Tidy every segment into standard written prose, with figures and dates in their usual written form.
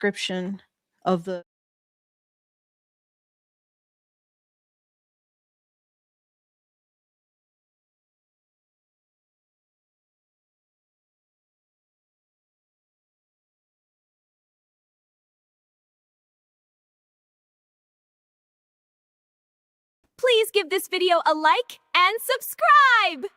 description of the Please give this video a like and subscribe!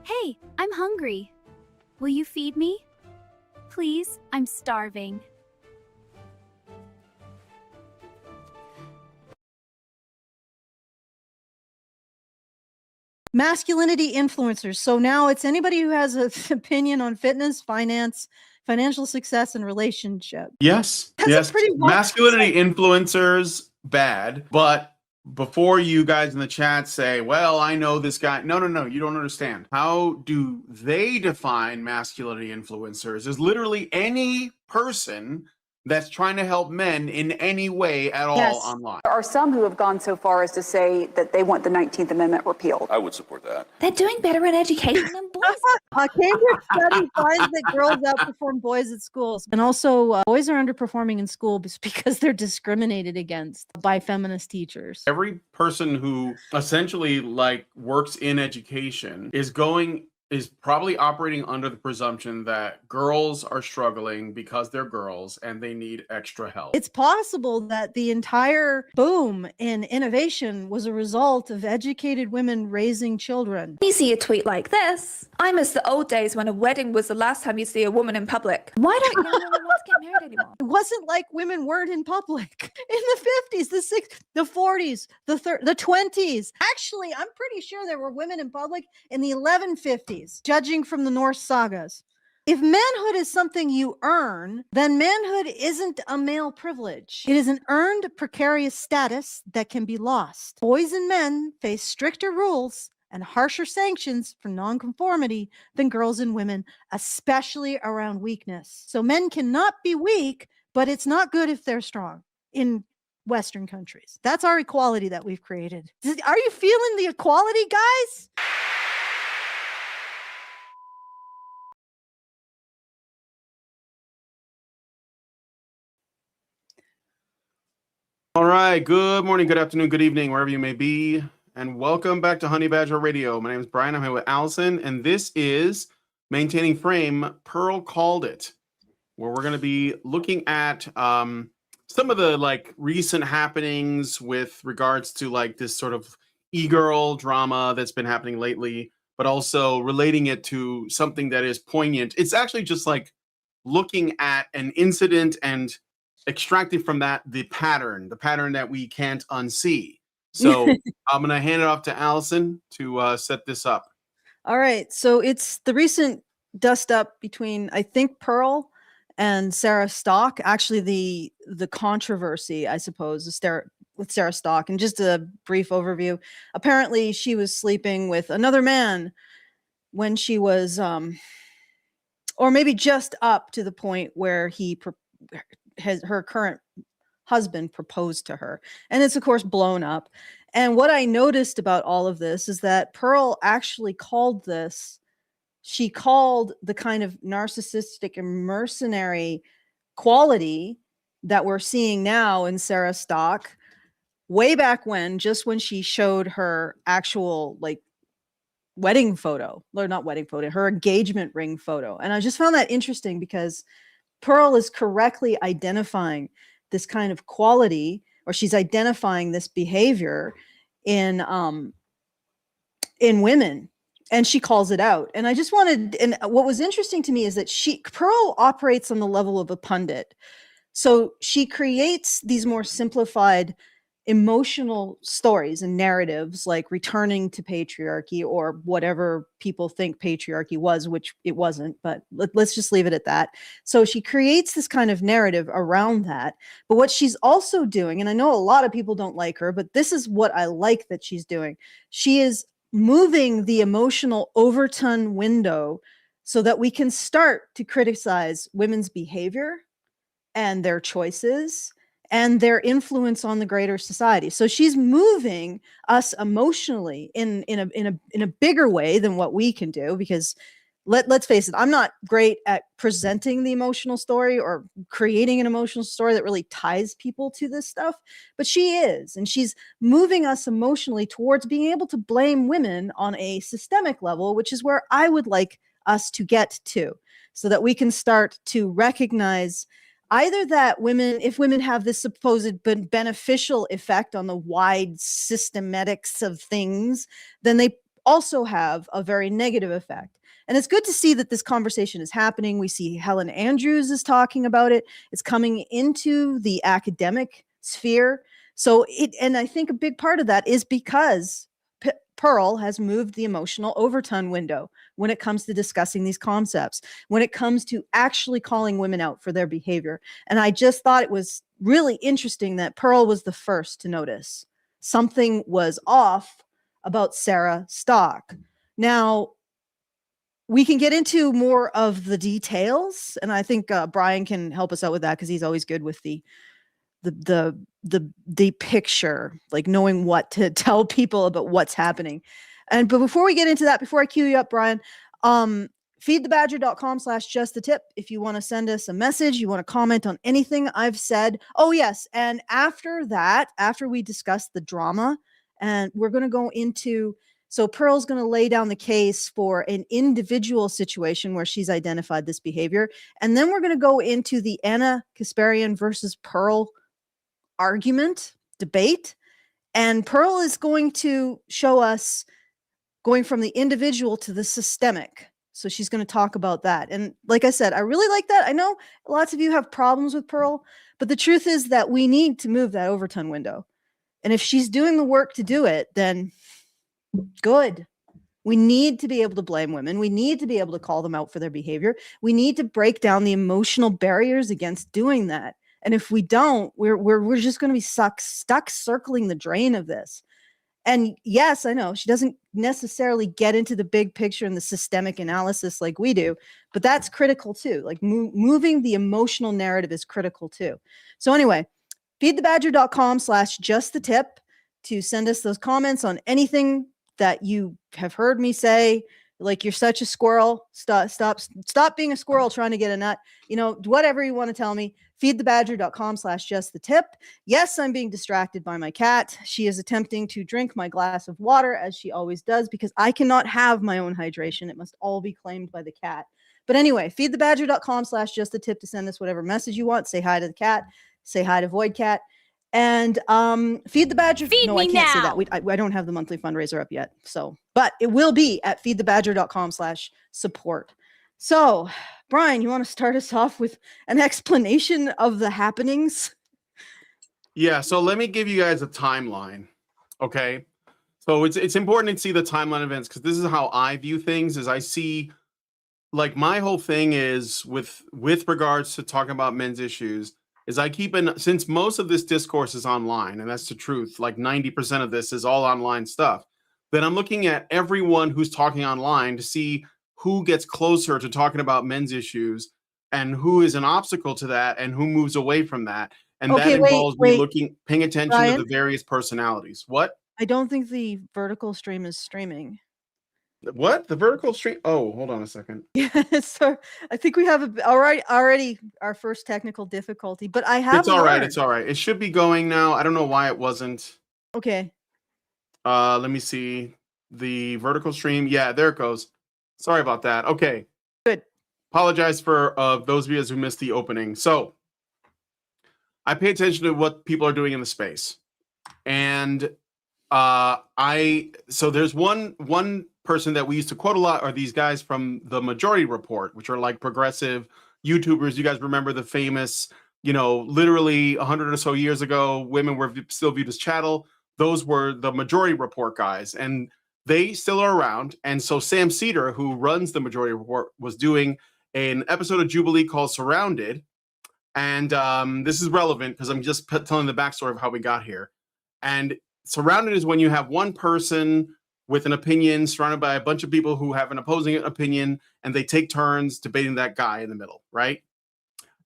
Hey, I'm hungry. Will you feed me? Please, I'm starving. masculinity influencers. So now it's anybody who has an opinion on fitness, finance, financial success, and relationship. Yes. That's yes. a pretty Masculinity influencers, bad. But before you guys in the chat say, well, I know this guy. No, you don't understand. How do they define masculinity influencers? Is literally any person that's trying to help men in any way at all online. There are some who have gone so far as to say that they want the 19th Amendment repealed. I would support that. They're doing better in education than boys. A Cambridge study finds that girls outperform boys at schools. And also, boys are underperforming in school because they're discriminated against by feminist teachers. Every person who essentially works in education is probably operating under the presumption that girls are struggling because they're girls and they need extra help. It's possible that the entire boom in innovation was a result of educated women raising children. You see a tweet like this: I miss the old days when a wedding was the last time you see a woman in public. Why don't young women want to get married anymore? It wasn't like women weren't in public in the 50s, the 60s, the 40s, the 20s. Actually, I'm pretty sure there were women in public in the 1150s. Judging from the Norse sagas. If manhood is something you earn, then manhood isn't a male privilege. It is an earned precarious status that can be lost. Boys and men face stricter rules and harsher sanctions for nonconformity than girls and women, especially around weakness. So men cannot be weak, but it's not good if they're strong in Western countries. That's our equality that we've created. Are you feeling the equality, guys? All right. Good morning, good afternoon, good evening, wherever you may be. And welcome back to Honey Badger Radio. My name is Brian. I'm here with Allison. And this is Maintaining Frame. Pearl called it, where we're going to be looking at some of the recent happenings with regards to this sort of e-girl drama that's been happening lately, but also relating it to something that is poignant. It's actually just looking at an incident and extracting from that the pattern that we can't unsee. So I'm going to hand it off to Allison to set this up. All right. So it's the recent dust up between, I think, Pearl and Sarah Stock. Actually, the controversy, I suppose, is with Sarah Stock. And just a brief overview. Apparently, she was sleeping with another man when she was, or maybe just up to the point where her current husband proposed to her. And it's, of course, blown up. And what I noticed about all of this is that Pearl actually called she called the kind of narcissistic and mercenary quality that we're seeing now in Sarah Stock way back when, just when she showed her actual wedding photo, or not wedding photo, her engagement ring photo. And I just found that interesting because Pearl is correctly identifying this kind of quality, or she's identifying this behavior in women, and she calls it out. And I just wanted, and what was interesting to me is that Pearl operates on the level of a pundit. So she creates these more simplified emotional stories and narratives, like returning to patriarchy or whatever people think patriarchy was, which it wasn't, but let's just leave it at that. So she creates this kind of narrative around that. But what she's also doing, and I know a lot of people don't like her, but this is what I like that she's doing. She is moving the emotional Overton window so that we can start to criticize women's behavior and their choices and their influence on the greater society. So she's moving us emotionally in a bigger way than what we can do, because let's face it, I'm not great at presenting the emotional story or creating an emotional story that really ties people to this stuff, but she is, and she's moving us emotionally towards being able to blame women on a systemic level, which is where I would like us to get to, so that we can start to recognize either that if women have this supposed beneficial effect on the wide systematics of things, then they also have a very negative effect. And it's good to see that this conversation is happening. We see Helen Andrews is talking about it. It's coming into the academic sphere. And I think a big part of that is because Pearl has moved the emotional overton window when it comes to discussing these concepts, when it comes to actually calling women out for their behavior. And I just thought it was really interesting that Pearl was the first to notice something was off about Sarah Stock. Now, we can get into more of the details, and I think Brian can help us out with that, because he's always good with the picture, like knowing what to tell people about what's happening. But before we get into that, before I cue you up, Brian, feedthebadger.com/justthetip if you want to send us a message, you want to comment on anything I've said. Oh yes, and after we discuss the drama, and we're going to go into, so Pearl's going to lay down the case for an individual situation where she's identified this behavior, and then we're going to go into the Anna Kasparian versus Pearl debate, and Pearl is going to show us going from the individual to the systemic. So she's going to talk about that. And like I said, I really like that. I know lots of you have problems with Pearl, but the truth is that we need to move that overton window. And if she's doing the work to do it, then good. We need to be able to blame women. We need to be able to call them out for their behavior. We need to break down the emotional barriers against doing that. And if we don't, we're just going to be stuck circling the drain of this. And yes, I know she doesn't necessarily get into the big picture and the systemic analysis like we do, but that's critical too. Like moving the emotional narrative is critical too. So anyway, feedthebadger.com/justthetip to send us those comments on anything that you have heard me say, like you're such a squirrel, stop being a squirrel trying to get a nut, whatever you want to tell me. feedthebadger.com/justthetip. Yes, I'm being distracted by my cat. She is attempting to drink my glass of water, as she always does, because I cannot have my own hydration. It must all be claimed by the cat. But anyway, feedthebadger.com/justthetip to send us whatever message you want. Say hi to the cat. Say hi to Void Cat. And Feed the Badger. Feed no, me I can't say now. that. I don't have the monthly fundraiser up yet. But it will be at feedthebadger.com/support. So, Brian, you want to start us off with an explanation of the happenings? Yeah, so let me give you guys a timeline. Okay. So it's important to see the timeline events, because this is how I view things. Is I see, like, my whole thing is with regards to talking about men's issues, is I keep since most of this discourse is online, and that's the truth, like 90% of this is all online stuff, then I'm looking at everyone who's talking online to see who gets closer to talking about men's issues and who is an obstacle to that and who moves away from that. And that involves me paying attention Brian? to the various personalities. What? I don't think the vertical stream is streaming. What? The vertical stream? Oh, hold on a second. Yeah, so I think we have already our first technical difficulty, but I have It's all right. It's all right. It should be going now. I don't know why it wasn't. Okay. Let me see. The vertical stream. Yeah, there it goes. Sorry about that. Okay. Good. Apologize for those of you who missed the opening. So I pay attention to what people are doing in the space. And so there's one person that we used to quote a lot are these guys from the Majority Report, which are like progressive YouTubers. You guys remember the famous, literally 100 or so years ago, women were still viewed as chattel. Those were the Majority Report guys, and they still are around. And so Sam Cedar, who runs the Majority Report, was doing an episode of Jubilee called Surrounded. And this is relevant because I'm just telling the backstory of how we got here. And Surrounded is when you have one person with an opinion, surrounded by a bunch of people who have an opposing opinion, and they take turns debating that guy in the middle, right?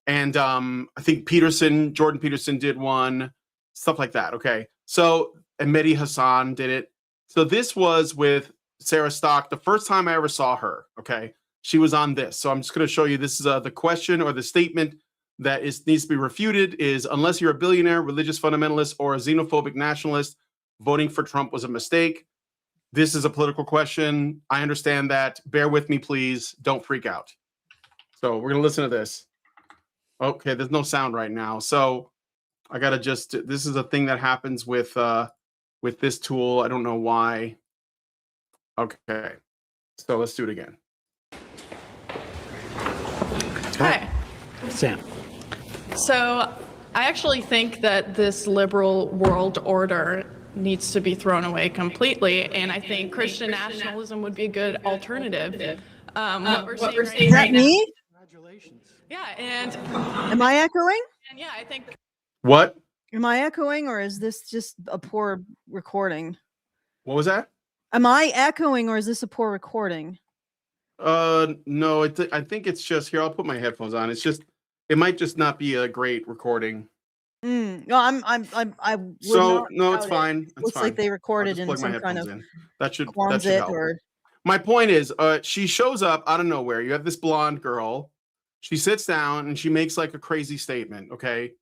And I think Jordan Peterson did one, stuff like that. Okay. So, and Mehdi Hassan did it. So this was with Sarah Stock. The first time I ever saw her, okay, she was on this. So I'm just going to show you, this is the question or the statement that needs to be refuted is, unless you're a billionaire, religious fundamentalist, or a xenophobic nationalist, voting for Trump was a mistake. This is a political question. I understand that. Bear with me, please. Don't freak out. So we're going to listen to this. Okay, there's no sound right now. So I got to this is a thing that happens with this tool. I don't know why. Okay. So let's do it again. Hi. Sam. So I actually think that this liberal world order needs to be thrown away completely, and I think Christian nationalism would be a good alternative. What we're seeing Is right that now. me? Congratulations. Yeah, and Am I echoing? yeah, I think What? Am I echoing, or is this just a poor recording? What was that? Am I echoing, or is this a poor recording? No, I think it's just here. I'll put my headphones on. It might just not be a great recording. No, I would So not no, it's doubt it. fine. It's Looks fine. like they I'll recorded just in plug my some kind headphones of in. That should closet help. or My point is, she shows up out of nowhere. You have this blonde girl. She sits down and she makes like a crazy statement. Okay.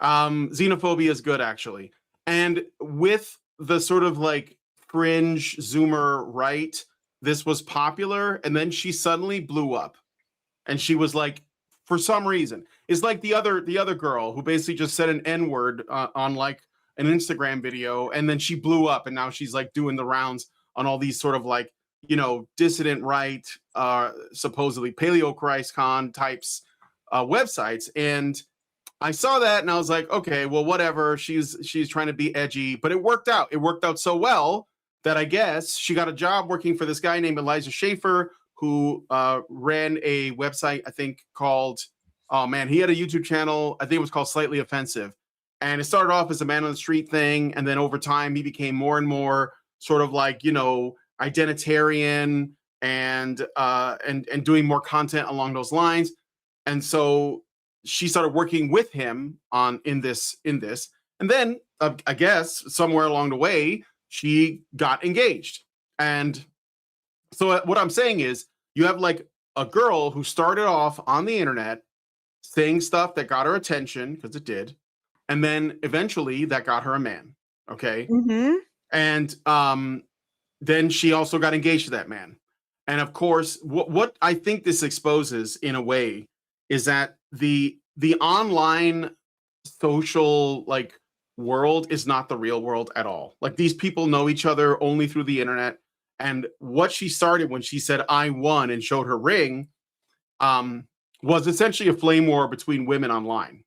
Xenophobia is good, actually. And with the sort of like fringe Zoomer right, this was popular. And then she suddenly blew up. And she was like, for some reason, it's like the other girl who basically just said an N-word on like an Instagram video, and then she blew up, and now she's like doing the rounds on all these sort of like, dissident right, supposedly Paleo Christ Con types websites. And I saw that and I was like, okay, well, whatever. She's trying to be edgy, but it worked out. It worked out so well that I guess she got a job working for this guy named Elijah Schaffer, who ran a website, I think called, oh man, he had a YouTube channel. I think it was called Slightly Offensive. And it started off as a man on the street thing. And then over time, he became more and more sort of like, identitarian and doing more content along those lines. And so she started working with him in this. And then I guess somewhere along the way, she got engaged. And so what I'm saying is, you have like a girl who started off on the internet saying stuff that got her attention, because it did. And then eventually that got her a man. Okay. Mm-hmm. And then she also got engaged to that man. And of course, what I think this exposes in a way is that the online social like world is not the real world at all. Like, these people know each other only through the internet. And what she started when she said "I won" and showed her ring was essentially a flame war between women online.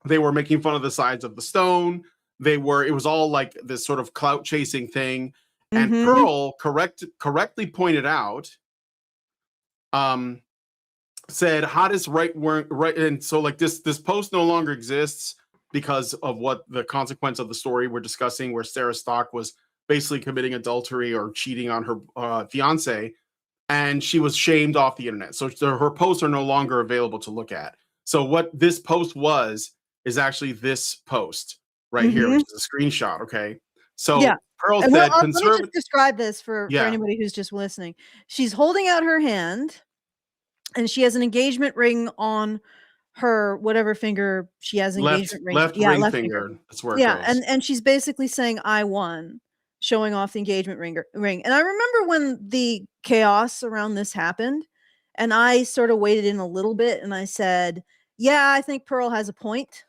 They were making fun of the size of the stone. It was all like this sort of clout chasing thing. And Mhm. Pearl correctly pointed out, said hottest right, and so like this post no longer exists because of what the consequence of the story we're discussing, where Sarah Stock was basically committing adultery or cheating on her fiance, and she was shamed off the internet. So her posts are no longer available to look at. So what this post is actually this post right here, which is a screenshot. Okay. So Yeah. Pearl And said, let me just describe this for Yeah. anybody who's just listening. She's holding out her hand, and she has an engagement ring on her whatever finger she has an engagement ring. left Yeah, ring left finger. That's where it Yeah, goes. and she's basically saying "I won," showing off the engagement ring. And I remember when the chaos around this happened, and I sort of waded in a little bit, and I said, "Yeah, I think Pearl has a point."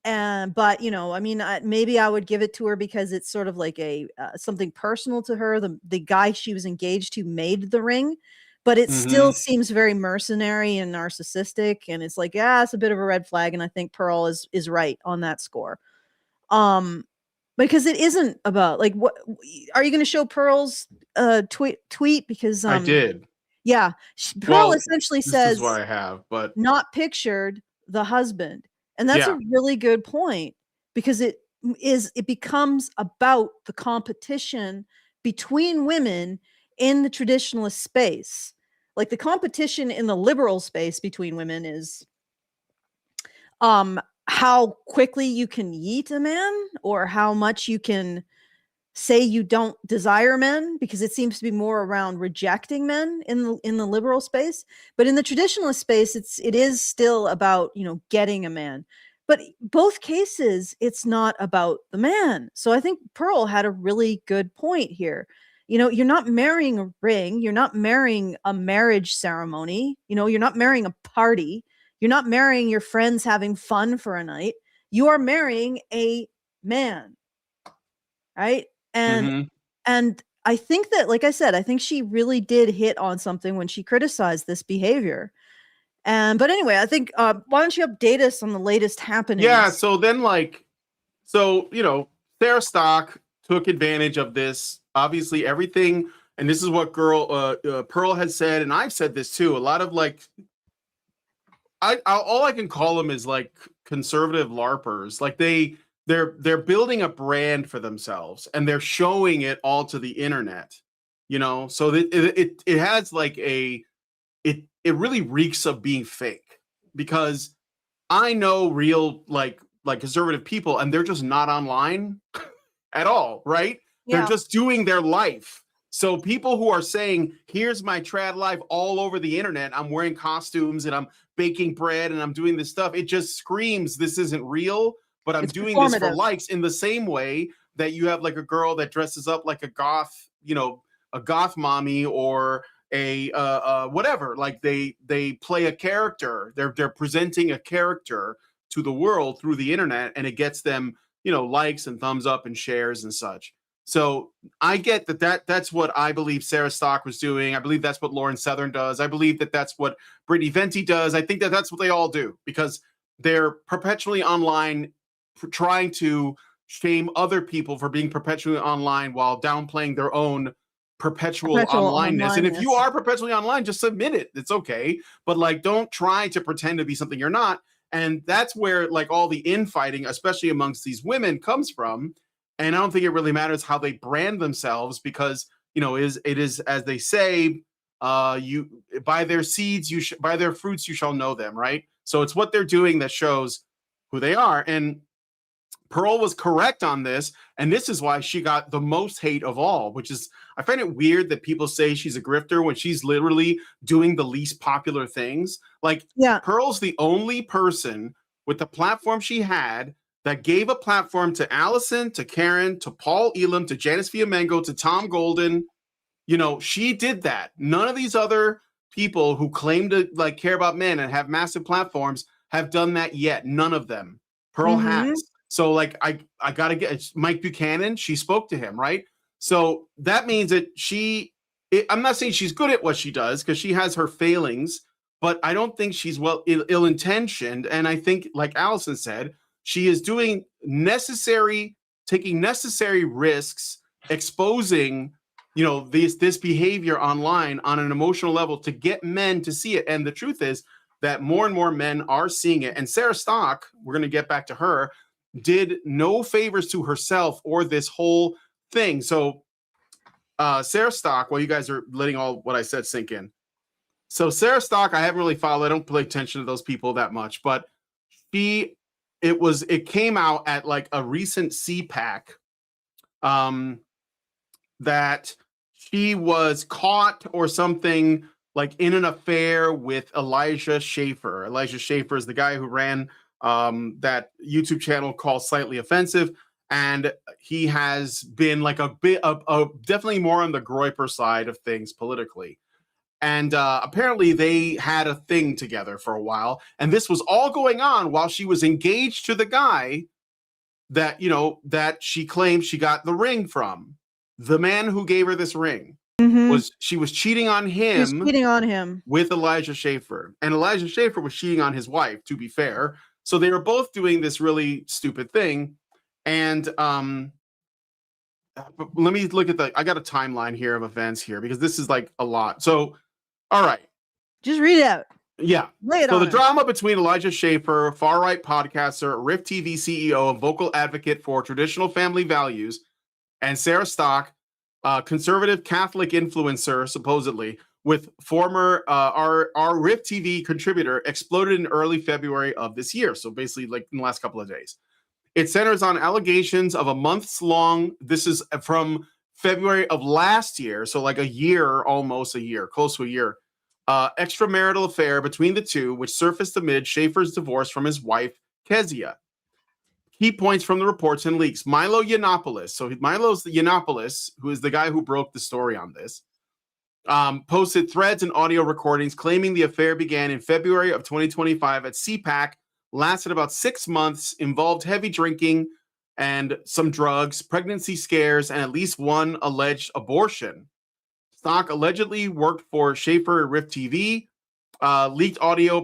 But I mean, maybe I would give it to her because it's sort of like a something personal to her. The guy she was engaged to made the ring, but it still seems very mercenary and narcissistic, and it's like, yeah, it's a bit of a red flag. And I think Pearl is right on that score. Because it isn't about like, what are you going to show Pearl's tweet? Because I did. yeah, Pearl Well, essentially This says is what I have, but not pictured the husband. And that's Yeah. a really good point, because it becomes about the competition between women in the traditionalist space. Like the competition in the liberal space between women is how quickly you can yeet a man, or how much you can say you don't desire men, because it seems to be more around rejecting men in the liberal space. But in the traditionalist space, it is still about, getting a man. But both cases, it's not about the man. So I think Pearl had a really good point here. You're not marrying a ring, you're not marrying a marriage ceremony, you're not marrying a party, you're not marrying your friends having fun for a night. You are marrying a man, right? And Mhm. and I think that, like I said, I think she really did hit on something when she criticized this behavior. But anyway, I think why don't you update us on the latest happenings? Yeah. So then, Sarah Stock took advantage of this. Obviously, everything, and this is what Pearl has said, and I've said this too. A lot of all I can call them is like conservative LARPers. Like they're building a brand for themselves, and they're showing it all to the internet. So that it has like it really reeks of being fake, because I know real like conservative people, and they're just not online at all, right? Yeah. They're just doing their life. So people who are saying, here's my trad life all over the internet, I'm wearing costumes and I'm baking bread and I'm doing this stuff, it just screams this isn't real, but I'm It's doing this for performative. likes, in the same way that you have like a girl that dresses up like a goth, a goth mommy, or a whatever. Like they play a character, they're presenting a character to the world through the internet, and it gets them likes and thumbs up and shares and such. So I get that's what I believe Sarah Stock was doing. I believe that's what Lauren Southern does. I believe that that's what Brittany Venti does. I think that that's what they all do, because they're perpetually online trying to shame other people for being perpetually online while downplaying their own perpetual onlineness. And if you are perpetually online, just admit it. It's okay. But don't try to pretend to be something you're not. And that's where all the infighting, especially amongst these women, comes from. And I don't think it really matters how they brand themselves, because it is as they say, you by their seeds, by their fruits you shall know them, right? So it's what they're doing that shows who they are. And Pearl was correct on this, and this is why she got the most hate of all, which is, I find it weird that people say she's a grifter when she's literally doing the least popular things. Pearl's the only person with the platform she had that gave a platform to Allison, to Karen, to Paul Elam, to Janice Fiamengo, to Tom Golden. She did that. None of these other people who claim to care about men and have massive platforms have done that yet. None of them. Pearl has. So I gotta get Mike Buchanan. She spoke to him, right? So that means that I'm not saying she's good at what she does, because she has her failings, but I don't think she's ill-intentioned. And I think, like Allison said, she is taking necessary risks, exposing, this behavior online on an emotional level to get men to see it. And the truth is that more and more men are seeing it. And Sarah Stock, we're going to get back to her, did no favors to herself or this whole thing. So Sarah Stock, while you guys are letting all what I said sink in. So Sarah Stock, I haven't really followed. I don't pay attention to those people that much, but it came out at a recent CPAC that she was caught or something in an affair with Elijah Schaffer. Elijah Schaffer is the guy who ran that YouTube channel called Slightly Offensive, and he has been definitely more on the Groyper side of things politically. And apparently they had a thing together for a while, and this was all going on while she was engaged to the guy that that she claimed she got the ring from. The man who gave her this ring she was cheating on him. She was cheating on him with Elijah Schaffer, and Elijah Schaffer was cheating on his wife, to be fair. So they were both doing this really stupid thing. And let me look at I got a timeline here of events here, because this is a lot. So, all right. Just read it out. Yeah. Lay it so on the her. drama between Elijah Schaffer, far-right podcaster, Rift TV CEO, and vocal advocate for traditional family values, and Sarah Stock conservative Catholic influencer, supposedly, with former our RIF TV contributor, exploded in early February of this year. So basically, like in the last couple of days. It centers on allegations of a months long. This is from February of last year, so like a year, almost a year, close to a year. Extramarital affair between the two, which surfaced amid Schaffer's divorce from his wife, Kezia. Key points from the reports and leaks. Milo Yiannopoulos. So Milo's the Yiannopoulos, who is the guy who broke the story on this, posted threads and audio recordings claiming the affair began in February of 2025 at CPAC, lasted about 6 months, involved heavy drinking and some drugs, pregnancy scares, and at least one alleged abortion. Stock allegedly worked for Schaffer RIF TV. Leaked audio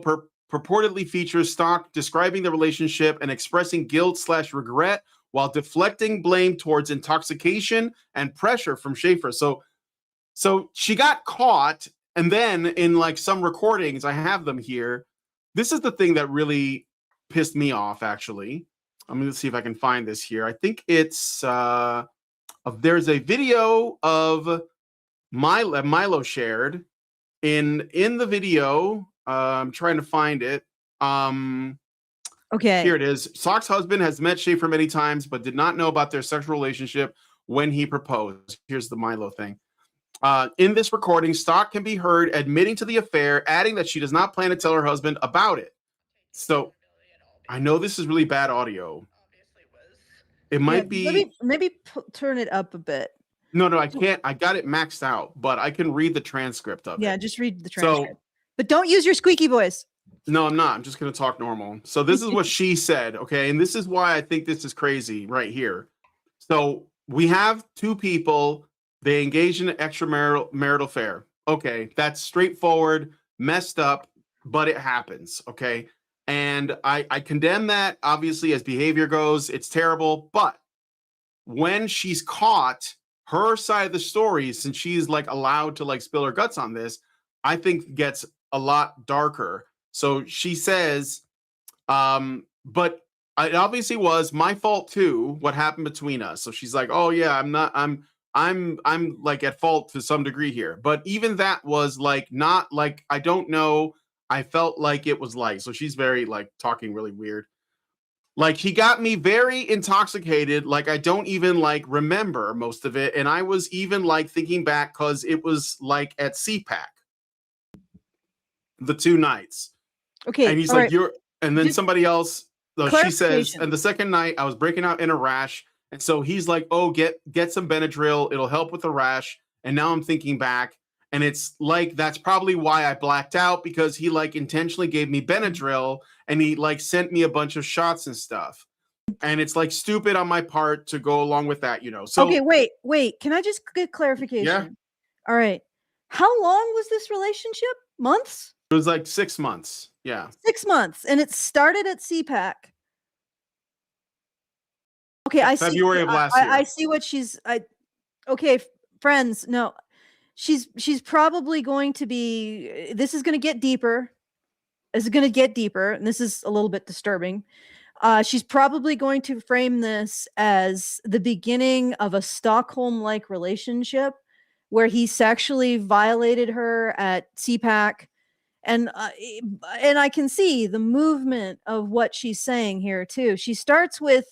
purportedly features Stock describing the relationship and expressing guilt/regret while deflecting blame towards intoxication and pressure from Schaffer. So she got caught, and then in like some recordings, I have them here. This is the thing that really pissed me off, actually. I'm going to see if I can find this here. I think it's there's a video of Milo shared in the video. I'm trying to find it. Okay. Here it is. Stock's husband has met Schaffer many times, but did not know about their sexual relationship when he proposed. Here's the Milo thing. In this recording, Stock can be heard admitting to the affair, adding that she does not plan to tell her husband about it. So I know this is really bad audio. It might be. Maybe turn it up a bit. No, I can't. I got it maxed out, but I can read the transcript of it. Yeah, just read the transcript. But don't use your squeaky voice. No, I'm not. I'm just going to talk normal. So this is what she said, okay? And this is why I think this is crazy right here. So we have two people. They engage in an extramarital affair. Okay, that's straightforward, messed up, but it happens, okay? And I condemn that, obviously, as behavior goes. It's terrible. But when she's caught, her side of the story, since she's like allowed to like spill her guts on this, I think gets a lot darker. So she says, but it obviously was my fault too, what happened between us. So she's like, oh yeah, I'm like at fault to some degree here. But even that was like not like, I don't know. I felt like it was like, so she's very like talking really weird. Like he got me very intoxicated. Like I don't even like remember most of it. And I was even like thinking back because it was like at CPAC. The 2 nights. Okay. And he's like, right. you're, and then Just somebody else, she says, and the second night I was breaking out in a rash. And so he's like, oh, get some Benadryl. It'll help with the rash. And now I'm thinking back, and it's like, that's probably why I blacked out, because he like intentionally gave me Benadryl and he like sent me a bunch of shots and stuff. And it's like stupid on my part to go along with that, you know? So okay, wait. Can I just get clarification? Yeah. All right. How long was this relationship? Months? It was like 6 months. Yeah. 6 months. And it started at CPAC. Okay, I see. February of last year. I see what okay, friends, no. She's probably going to be, this is going to get deeper. This is going to get deeper, and this is a little bit disturbing. She's probably going to frame this as the beginning of a Stockholm-like relationship where he sexually violated her at CPAC. And I can see the movement of what she's saying here too. She starts with,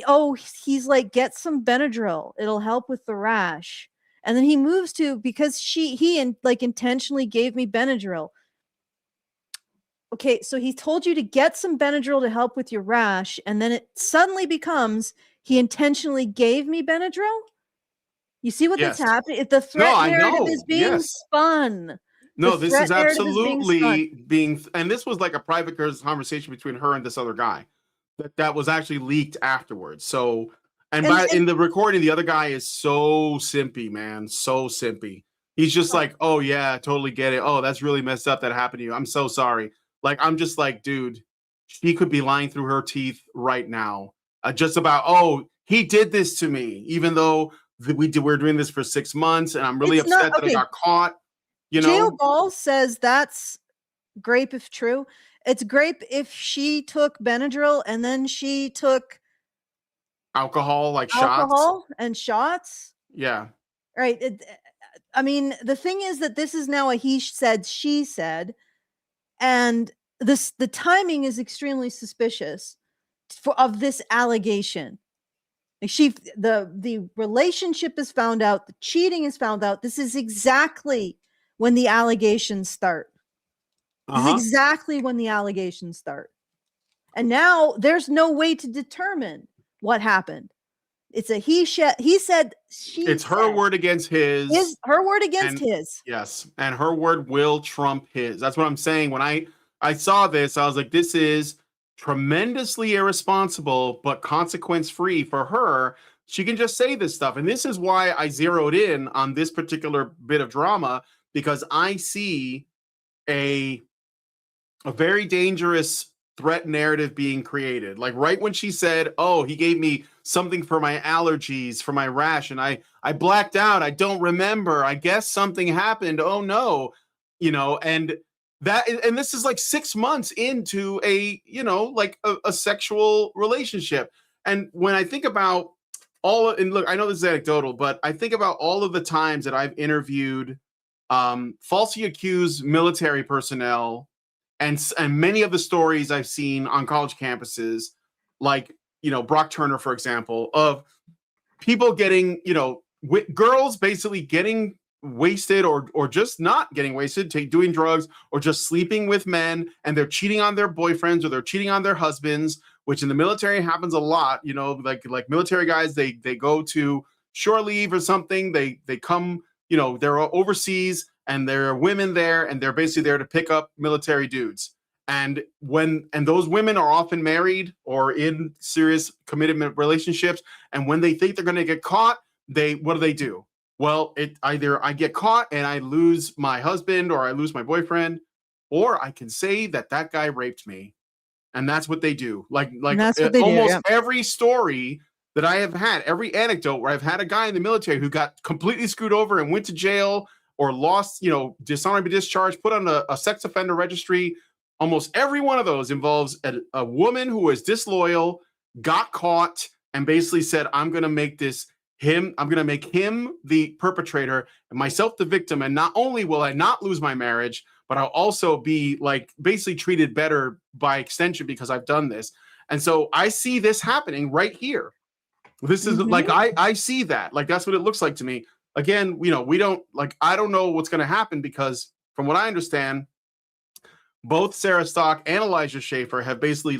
oh, he's like, get some Benadryl. It'll help with the rash. And then he moves to, because he like intentionally gave me Benadryl. Okay, so he told you to get some Benadryl to help with your rash, and then it suddenly becomes he intentionally gave me Benadryl. You see what that's happening? The threat narrative is being spun. No, this is absolutely being, and this was like a private conversation between her and this other guy that was actually leaked afterwards. So, and in the recording, the other guy is so simpy, man, so simpy. He's just like, oh yeah, totally get it. Oh, that's really messed up that happened to you. I'm so sorry. Like, I'm just like, dude, she could be lying through her teeth right now. Just about, oh, he did this to me, even though we're doing this for 6 months, and I'm really upset that I got caught. You know, Jail Ball says that's grape if true. It's grape if she took Benadryl and then she took alcohol, like alcohol shots and shots. Yeah. right? I mean, the thing is that this is now a he said, she said, and the timing is extremely suspicious of this allegation. Like the relationship is found out, the cheating is found out. This is exactly when the allegations start. This is exactly when the allegations start. And now there's no way to determine what happened. It's a he said, she It's her said. word against his. Her word against and, his. Yes, and her word will trump his. That's what I'm saying. When I saw this, I was like, this is tremendously irresponsible, but consequence free for her. She can just say this stuff. And this is why I zeroed in on this particular bit of drama, because I see a very dangerous threat narrative being created. Like right when she said, oh, he gave me something for my allergies, for my rash, and I blacked out. I don't remember. I guess something happened. Oh no. And this is like 6 months into a, like a sexual relationship. And when I think about and look, I know this is anecdotal, but I think about all of the times that I've interviewed falsely accused military personnel, and many of the stories I've seen on college campuses, like, Brock Turner, for example, of people getting, girls basically getting wasted or just not getting wasted, doing drugs or just sleeping with men, and they're cheating on their boyfriends or they're cheating on their husbands, which in the military happens a lot. Like military guys, they go to shore leave or something. They come, they're overseas and there are women there, and they're basically there to pick up military dudes. And those women are often married or in serious commitment relationships. And when they think they're going to get caught, what do? Well, either I get caught and I lose my husband or I lose my boyfriend, or I can say that guy raped me. And that's what they do. Like that's what they almost do, yeah. Every story that I have had, every anecdote where I've had a guy in the military who got completely screwed over and went to jail or lost, dishonorably discharged, put on a sex offender registry. Almost every one of those involves a woman who was disloyal, got caught, and basically said, I'm going to make him the perpetrator and myself the victim. And not only will I not lose my marriage, but I'll also be like basically treated better by extension because I've done this. And so I see this happening right here. This is like, I see that. Like, that's what it looks like to me. Again, we don't I don't know what's going to happen because from what I understand, both Sarah Stock and Elijah Schaffer have basically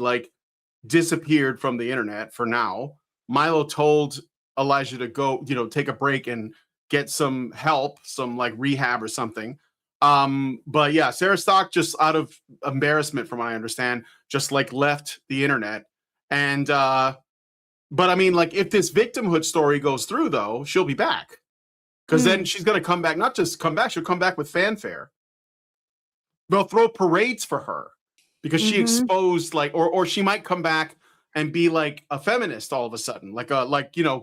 disappeared from the internet for now. Milo told Elijah to go, take a break and get some help, some rehab or something. But yeah, Sarah Stock, just out of embarrassment, from what I understand, just left the internet. And but I mean, if this victimhood story goes through, though, she'll be back. Because then she's going to come back, not just come back, she'll come back with fanfare. They'll throw parades for her because she exposed or she might come back and be a feminist all of a sudden,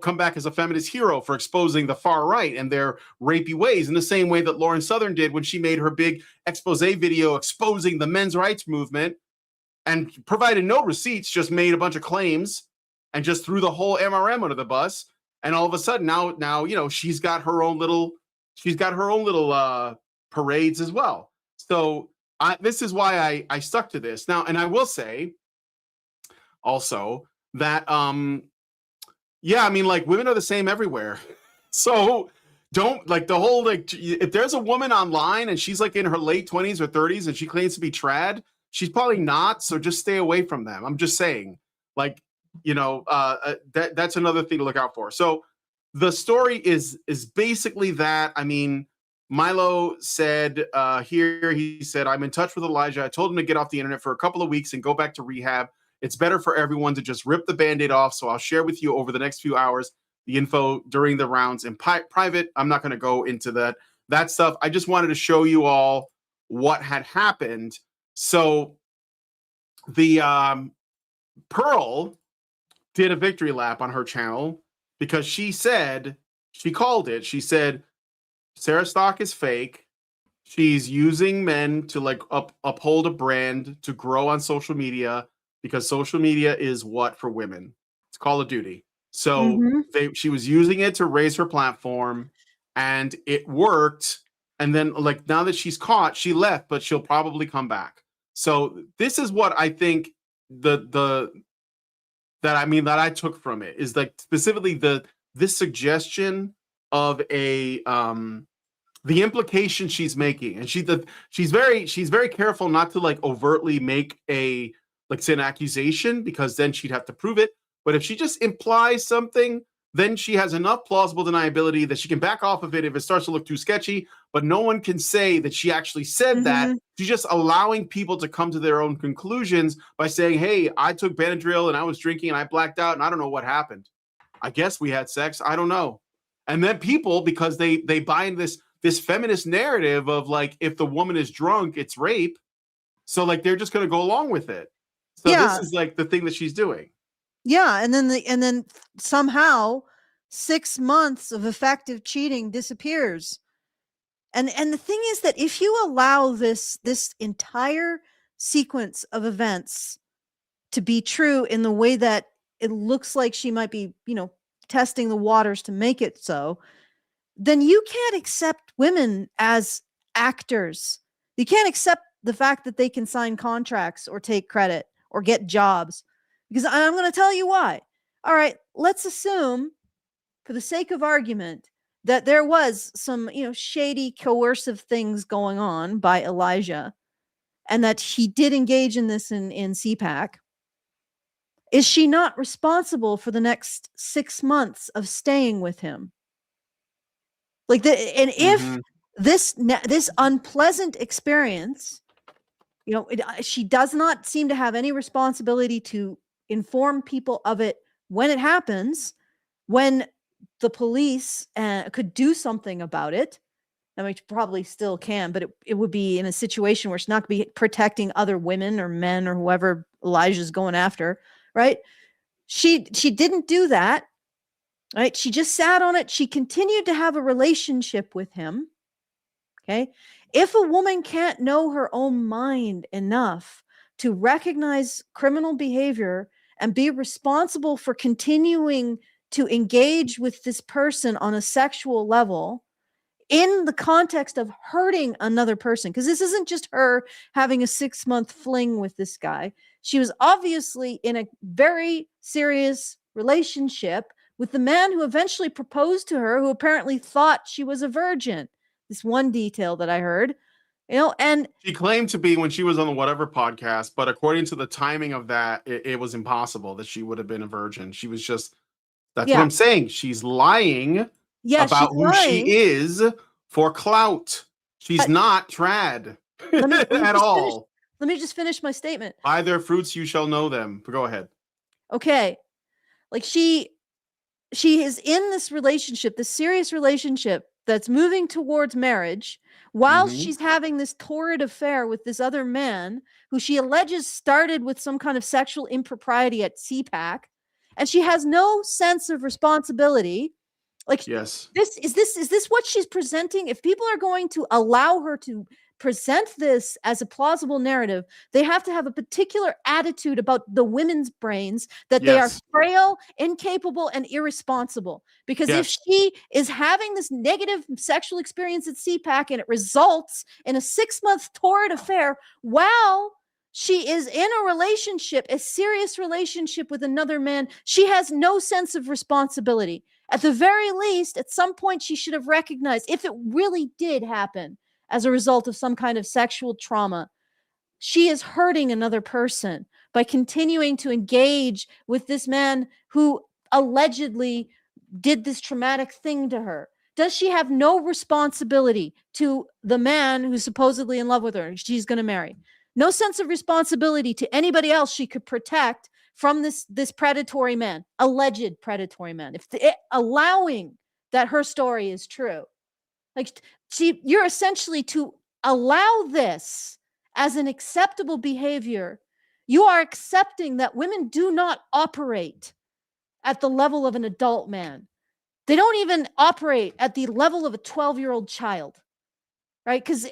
come back as a feminist hero for exposing the far right and their rapey ways, in the same way that Lauren Southern did when she made her big expose video exposing the men's rights movement and provided no receipts, just made a bunch of claims and just threw the whole MRM under the bus. And all of a sudden now, she's got her own little parades as well. So this is why I stuck to this now. And I will say also that, yeah, I mean, women are the same everywhere. So don't the whole, if there's a woman online and she's in her late 20s or 30s and she claims to be trad, she's probably not. So just stay away from them. I'm just saying, that's another thing to look out for. So the story is basically that. I mean, Milo said he said, I'm in touch with Elijah. I told him to get off the internet for a couple of weeks and go back to rehab. It's better for everyone to just rip the Band-Aid off. So I'll share with you over the next few hours the info during the rounds in private. I'm not going to go into that stuff. I just wanted to show you all what had happened. So the Pearl did a victory lap on her channel because she said, she said, Sarah Stock is fake. She's using men to uphold a brand to grow on social media because social media is what for women? It's Call of Duty. So she was using it to raise her platform. and it worked. And then, like, now that she's caught, she left, but she'll probably come back. So this is what I think that I took from it, is like specifically this suggestion of a the implication she's making, and she's very careful not to like overtly make a, like, say, an accusation, because then she'd have to prove it. But if she just implies something, then she has enough plausible deniability that she can back off of it if it starts to look too sketchy. But no one can say that she actually said that. She's just allowing people to come to their own conclusions by saying, hey, I took Benadryl and I was drinking and I blacked out and I don't know what happened. I guess we had sex. I don't know. And then people, because they buy in this feminist narrative of, like, if the woman is drunk, it's rape. So, like, they're just going to go along with it. So this is like the thing that she's doing. Yeah, and then somehow 6 months of effective cheating disappears. And the thing is that if you allow this entire sequence of events to be true in the way that it looks like she might be, testing the waters to make it so, then you can't accept women as actors. You can't accept the fact that they can sign contracts or take credit or get jobs, because I'm going to tell you why. All right, let's assume, for the sake of argument, that there was some, shady, coercive things going on by Elijah, and that he did engage in this in CPAC. Is she not responsible for the next 6 months of staying with him? If this unpleasant experience, she does not seem to have any responsibility to inform people of it when it happens, when the police could do something about it. I mean, probably still can, but it would be in a situation where she's not going to be protecting other women or men or whoever Elijah's going after, right? She didn't do that, right? She just sat on it. She continued to have a relationship with him, okay? If a woman can't know her own mind enough to recognize criminal behavior and be responsible for continuing to engage with this person on a sexual level in the context of hurting another person, because this isn't just her having a 6-month fling with this guy. She was obviously in a very serious relationship with the man who eventually proposed to her, who apparently thought she was a virgin. This one detail that I heard, and she claimed to be when she was on the whatever podcast, but according to the timing of that, it was impossible that she would have been a virgin. She was just, that's what I'm saying. She's lying about who she is for clout. She's not trad at all. Let me just finish my statement. By their fruits you shall know them. Go ahead. Okay. Like she is in this relationship, this serious relationship that's moving towards marriage, while she's having this torrid affair with this other man who she alleges started with some kind of sexual impropriety at CPAC, and she has no sense of responsibility. Like, yes, is this what she's presenting? If people are going to allow her to present this as a plausible narrative, they have to have a particular attitude about the women's brains, that they are frail, incapable, and irresponsible. Because if she is having this negative sexual experience at CPAC and it results in a 6-month torrid affair while she is in a relationship, a serious relationship with another man, she has no sense of responsibility. At the very least, at some point, she should have recognized, if it really did happen as a result of some kind of sexual trauma, she is hurting another person by continuing to engage with this man who allegedly did this traumatic thing to her. Does she have no responsibility to the man who's supposedly in love with her, she's going to marry? No sense of responsibility to anybody else she could protect from this predatory man, alleged predatory man, allowing that her story is true. Like, you're essentially, to allow this as an acceptable behavior, you are accepting that women do not operate at the level of an adult man. They don't even operate at the level of a 12-year-old child, right? Because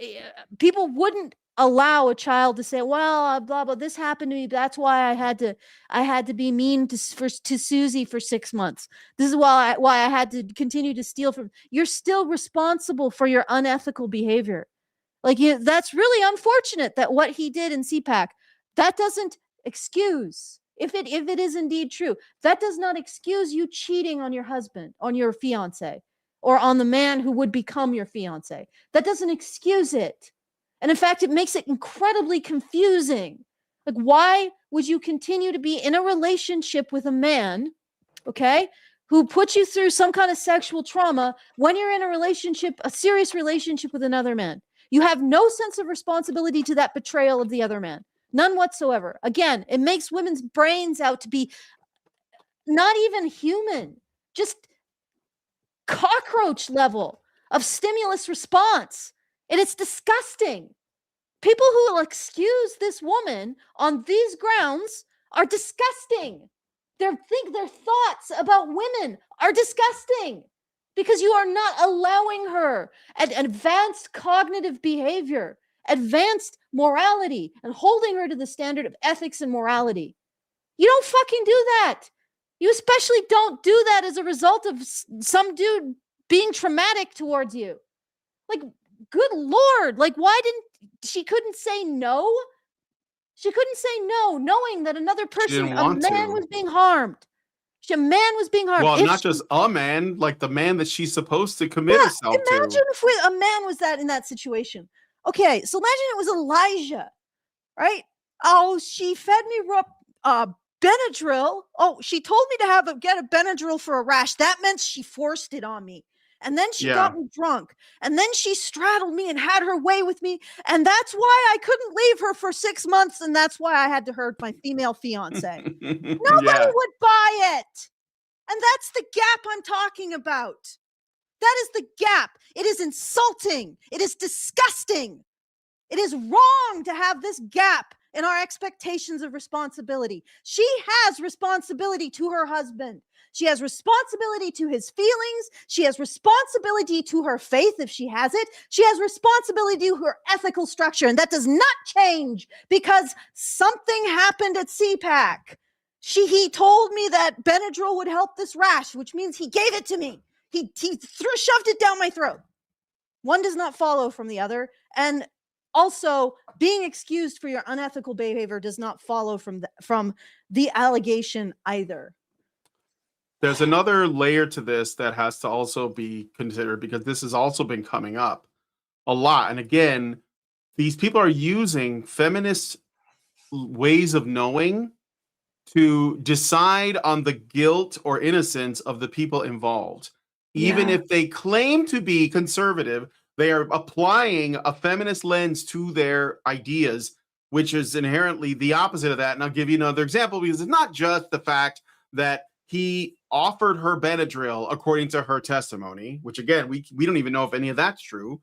people wouldn't allow a child to say, well, blah blah, this happened to me, that's why I had to be mean to Susie for 6 months. This is why I had to continue to steal from. You're still responsible for your unethical behavior. Like, that's really unfortunate that what he did in CPAC, that doesn't excuse, if it is indeed true, that does not excuse you cheating on your husband, on your fiance, or on the man who would become your fiance. That doesn't excuse it. And in fact, it makes it incredibly confusing. Like, why would you continue to be in a relationship with a man, okay, who put you through some kind of sexual trauma when you're in a relationship, a serious relationship with another man? You have no sense of responsibility to that betrayal of the other man. None whatsoever. Again, it makes women's brains out to be not even human, just cockroach level of stimulus response. And it's disgusting. People who will excuse this woman on these grounds are disgusting. Their thoughts about women are disgusting, because you are not allowing her advanced cognitive behavior, advanced morality, and holding her to the standard of ethics and morality. You don't fucking do that. You especially don't do that as a result of some dude being traumatic towards you. Like, good Lord, like, why didn't she couldn't say no? She couldn't say no, knowing that another person, a man, was being harmed. A man was being harmed. Well, not just a man, like the man that she's supposed to commit herself to. Imagine if a man was in that situation. Okay, so imagine it was Elijah, right? Oh, she fed me Benadryl. Oh, she told me to get a Benadryl for a rash. That meant she forced it on me. And then she got me drunk. And then she straddled me and had her way with me. And that's why I couldn't leave her for 6 months. And that's why I had to hurt my female fiance. Nobody would buy it. And that's the gap I'm talking about. That is the gap. It is insulting. It is disgusting. It is wrong to have this gap in our expectations of responsibility. She has responsibility to her husband. She has responsibility to his feelings. She has responsibility to her faith, if she has it. She has responsibility to her ethical structure. And that does not change because something happened at CPAC. He told me that Benadryl would help this rash, which means he gave it to me. He shoved it down my throat. One does not follow from the other. And also, being excused for your unethical behavior does not follow from the allegation either. There's another layer to this that has to also be considered, because this has also been coming up a lot. And again, these people are using feminist ways of knowing to decide on the guilt or innocence of the people involved. Even if they claim to be conservative, they are applying a feminist lens to their ideas, which is inherently the opposite of that. And I'll give you another example, because it's not just the fact that he offered her Benadryl according to her testimony, which again, we don't even know if any of that's true,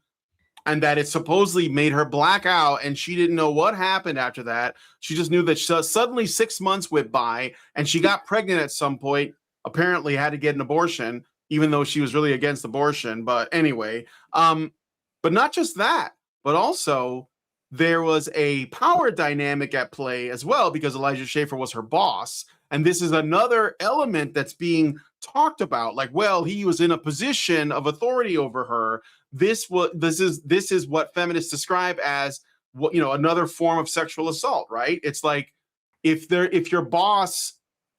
and that it supposedly made her black out and she didn't know what happened after that. She just knew that suddenly 6 months went by and she got pregnant at some point, apparently had to get an abortion, even though she was really against abortion. But anyway, but not just that, but also there was a power dynamic at play as well, because Elijah Schaffer was her boss. And this is another element that's being talked about. Like, well, he was in a position of authority over her. This is what feminists describe as what, another form of sexual assault, right? It's like if your boss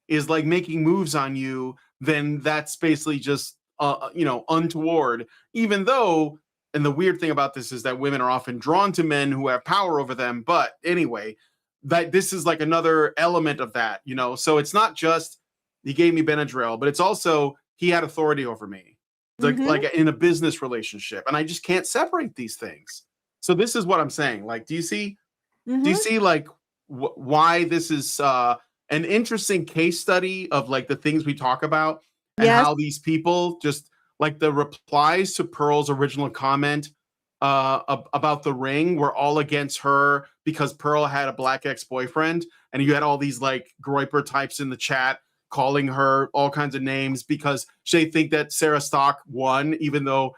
is like making moves on you, then that's basically just untoward. Even though, and the weird thing about this is that women are often drawn to men who have power over them. But anyway, that this is like another element of that, So it's not just he gave me Benadryl, but it's also he had authority over me, like in a business relationship, and I just can't separate these things. So this is what I'm saying. Like, do you see? Do you see like why this is an interesting case study of like the things we talk about and how these people just like the replies to Pearl's original comment about the ring were all against her because Pearl had a black ex-boyfriend, and you had all these like Groyper types in the chat calling her all kinds of names because they think that Sarah Stock won, even though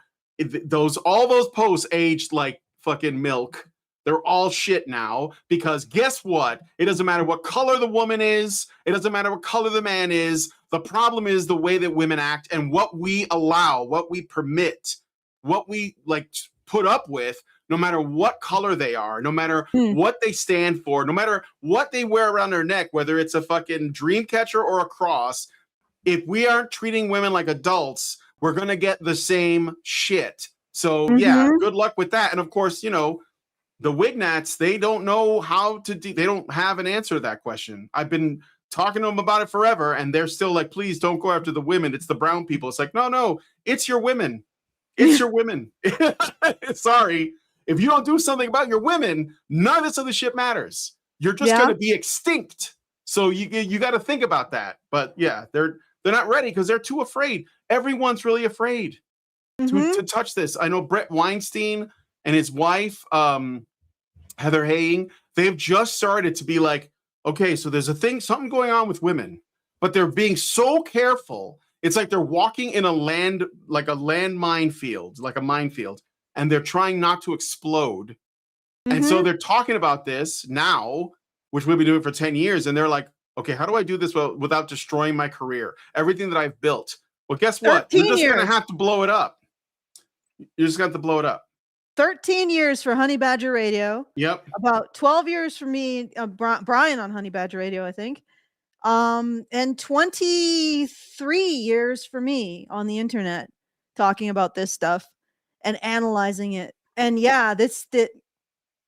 all those posts aged like fucking milk. They're all shit now because guess what? It doesn't matter what color the woman is. It doesn't matter what color the man is. The problem is the way that women act and what we allow, what we permit, what we like put up with, no matter what color they are, no matter what they stand for, no matter what they wear around their neck, whether it's a fucking dream catcher or a cross. If we aren't treating women like adults, we're going to get the same shit. So yeah, good luck with that. And of course, you know, the Wignats, they don't know how to, they don't have an answer to that question. I've been talking to them about it forever, and they're still like, please don't go after the women. It's the brown people. It's like, no, it's your women. It's your women. Sorry. If you don't do something about your women, none of this other shit matters. You're just going to be extinct. So you got to think about that. But yeah, they're not ready because they're too afraid. Everyone's really afraid to touch this. I know Brett Weinstein and his wife, Heather Haying, they've just started to be like, okay, so there's something going on with women, but they're being so careful. It's like they're walking in a landmine field, like a minefield, and they're trying not to explode. And so they're talking about this now, which we've been doing for 10 years. And they're like, okay, how do I do this without destroying my career? Everything that I've built. Well, guess what? You're just going to have to blow it up. You're just going to have to blow it up. 13 years for Honey Badger Radio. Yep. About 12 years for me, Brian on Honey Badger Radio, I think. And 23 years for me on the internet talking about this stuff and analyzing it. And yeah,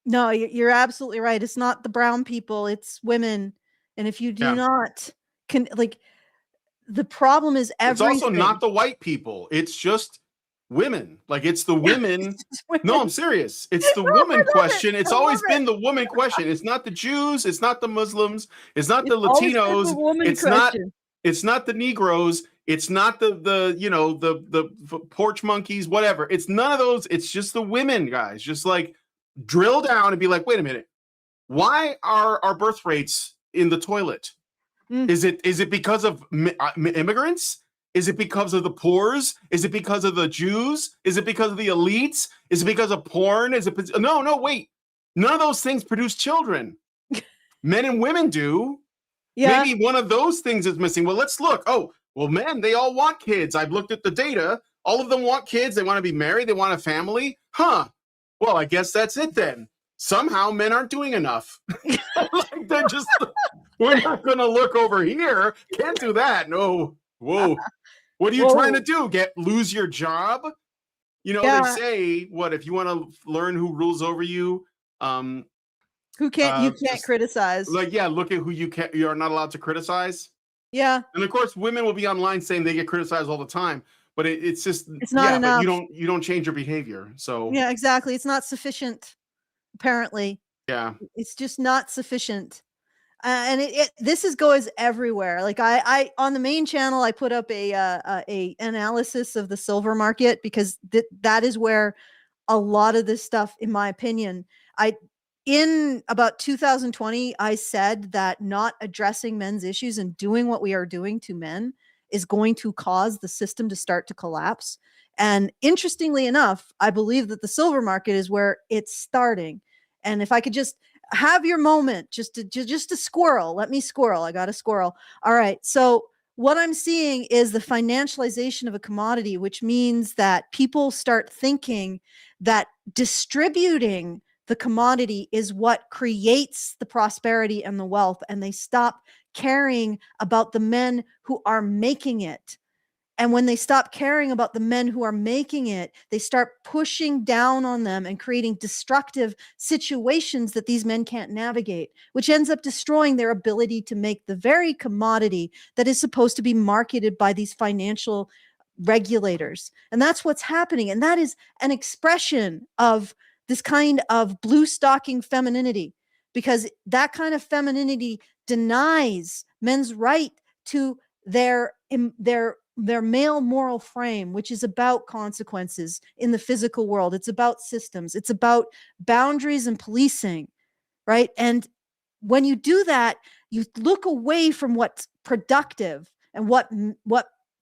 no, you're absolutely right. It's not the brown people, it's women. And if you do not the problem is everything. It's also not the white people. It's just women. Like it's the women. No, I'm serious. It's the woman question. It's always been the woman question. It's not the Jews. It's not the Muslims. It's not the Latinos. It's not the Negroes. It's not the porch monkeys, whatever. It's none of those. It's just the women, guys. Just like drill down and be like, wait a minute. Why are our birth rates in the toilet? Is it because of immigrants? Is it because of the poors? Is it because of the Jews? Is it because of the elites? Is it because of porn? No, wait. None of those things produce children. Men and women do. Yeah. Maybe one of those things is missing. Well, let's look. Oh, well, men, they all want kids. I've looked at the data. All of them want kids. They want to be married. They want a family. Huh. Well, I guess that's it then. Somehow men aren't doing enough. Like they're just, we're not going to look over here. Can't do that. No. Whoa. What are you trying to do? Lose your job? You know, they say, what, if you want to learn who rules over you, you can't criticize. Like, yeah, look at who you are not allowed to criticize. Yeah. And of course, women will be online saying they get criticized all the time, but it's just, it's not enough. But you don't change your behavior. So yeah, exactly. It's not sufficient. Apparently. Yeah. It's just not sufficient. And this goes everywhere. Like I on the main channel, I put up a analysis of the silver market because that is where a lot of this stuff, in my opinion, in about 2020, I said that not addressing men's issues and doing what we are doing to men is going to cause the system to start to collapse. And interestingly enough, I believe that the silver market is where it's starting. And if I could just have your moment, just a squirrel. Let me squirrel. I got a squirrel. All right. So what I'm seeing is the financialization of a commodity, which means that people start thinking that distributing the commodity is what creates the prosperity and the wealth. And they stop caring about the men who are making it. And when they stop caring about the men who are making it, they start pushing down on them and creating destructive situations that these men can't navigate, which ends up destroying their ability to make the very commodity that is supposed to be marketed by these financial regulators. And that's what's happening. And that is an expression of this kind of blue stocking femininity, because that kind of femininity denies men's right to their male moral frame, which is about consequences in the physical world. It's about systems. It's about boundaries and policing, right? And when you do that, you look away from what's productive and what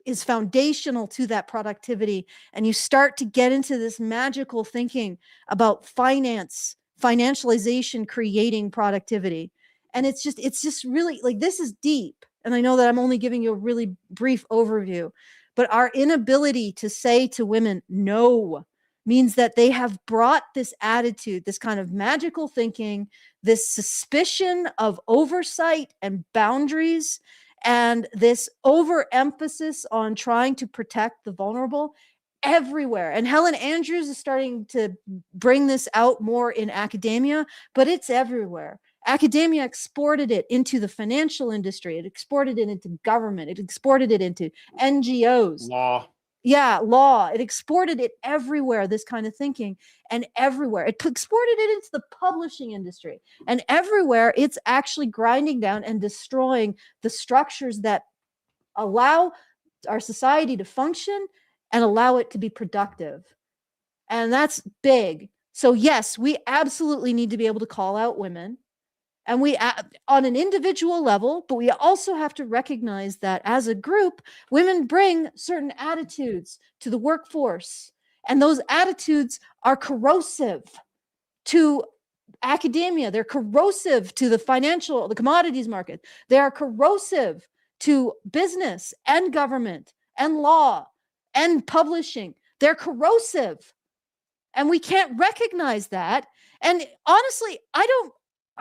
is foundational to that productivity, and you start to get into this magical thinking about finance financialization creating productivity. And it's just really like, this is deep. And I know that I'm only giving you a really brief overview, but our inability to say to women no means that they have brought this attitude, this kind of magical thinking, this suspicion of oversight and boundaries, and this overemphasis on trying to protect the vulnerable everywhere. And Helen Andrews is starting to bring this out more in academia, but it's everywhere. Academia exported it into the financial industry. It exported it into government. It exported it into NGOs. Law. Yeah, law. It exported it everywhere, this kind of thinking, and everywhere. It exported it into the publishing industry. And everywhere, it's actually grinding down and destroying the structures that allow our society to function and allow it to be productive. And that's big. So yes, we absolutely need to be able to call out women. And we, on an individual level, but we also have to recognize that as a group, women bring certain attitudes to the workforce. And those attitudes are corrosive to academia. They're corrosive to the commodities market. They are corrosive to business and government and law and publishing. They're corrosive. And we can't recognize that. And honestly,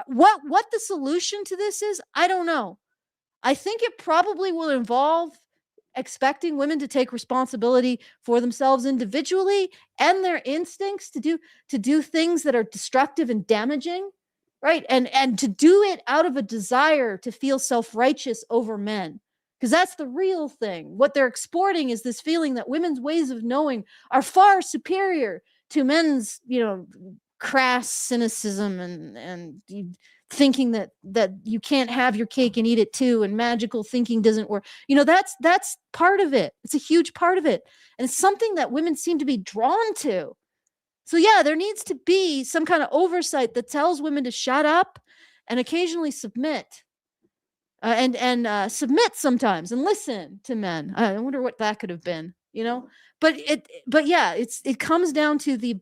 what the solution to this is, I don't know. I think it probably will involve expecting women to take responsibility for themselves individually and their instincts to do things that are destructive and damaging, right? And to do it out of a desire to feel self-righteous over men. Because that's the real thing. What they're exporting is this feeling that women's ways of knowing are far superior to men's, crass cynicism and thinking that you can't have your cake and eat it too, and magical thinking doesn't work. That's part of it. It's a huge part of it. And it's something that women seem to be drawn to. So yeah, there needs to be some kind of oversight that tells women to shut up and occasionally submit. And submit sometimes and listen to men. I wonder what that could have been, But it comes down to the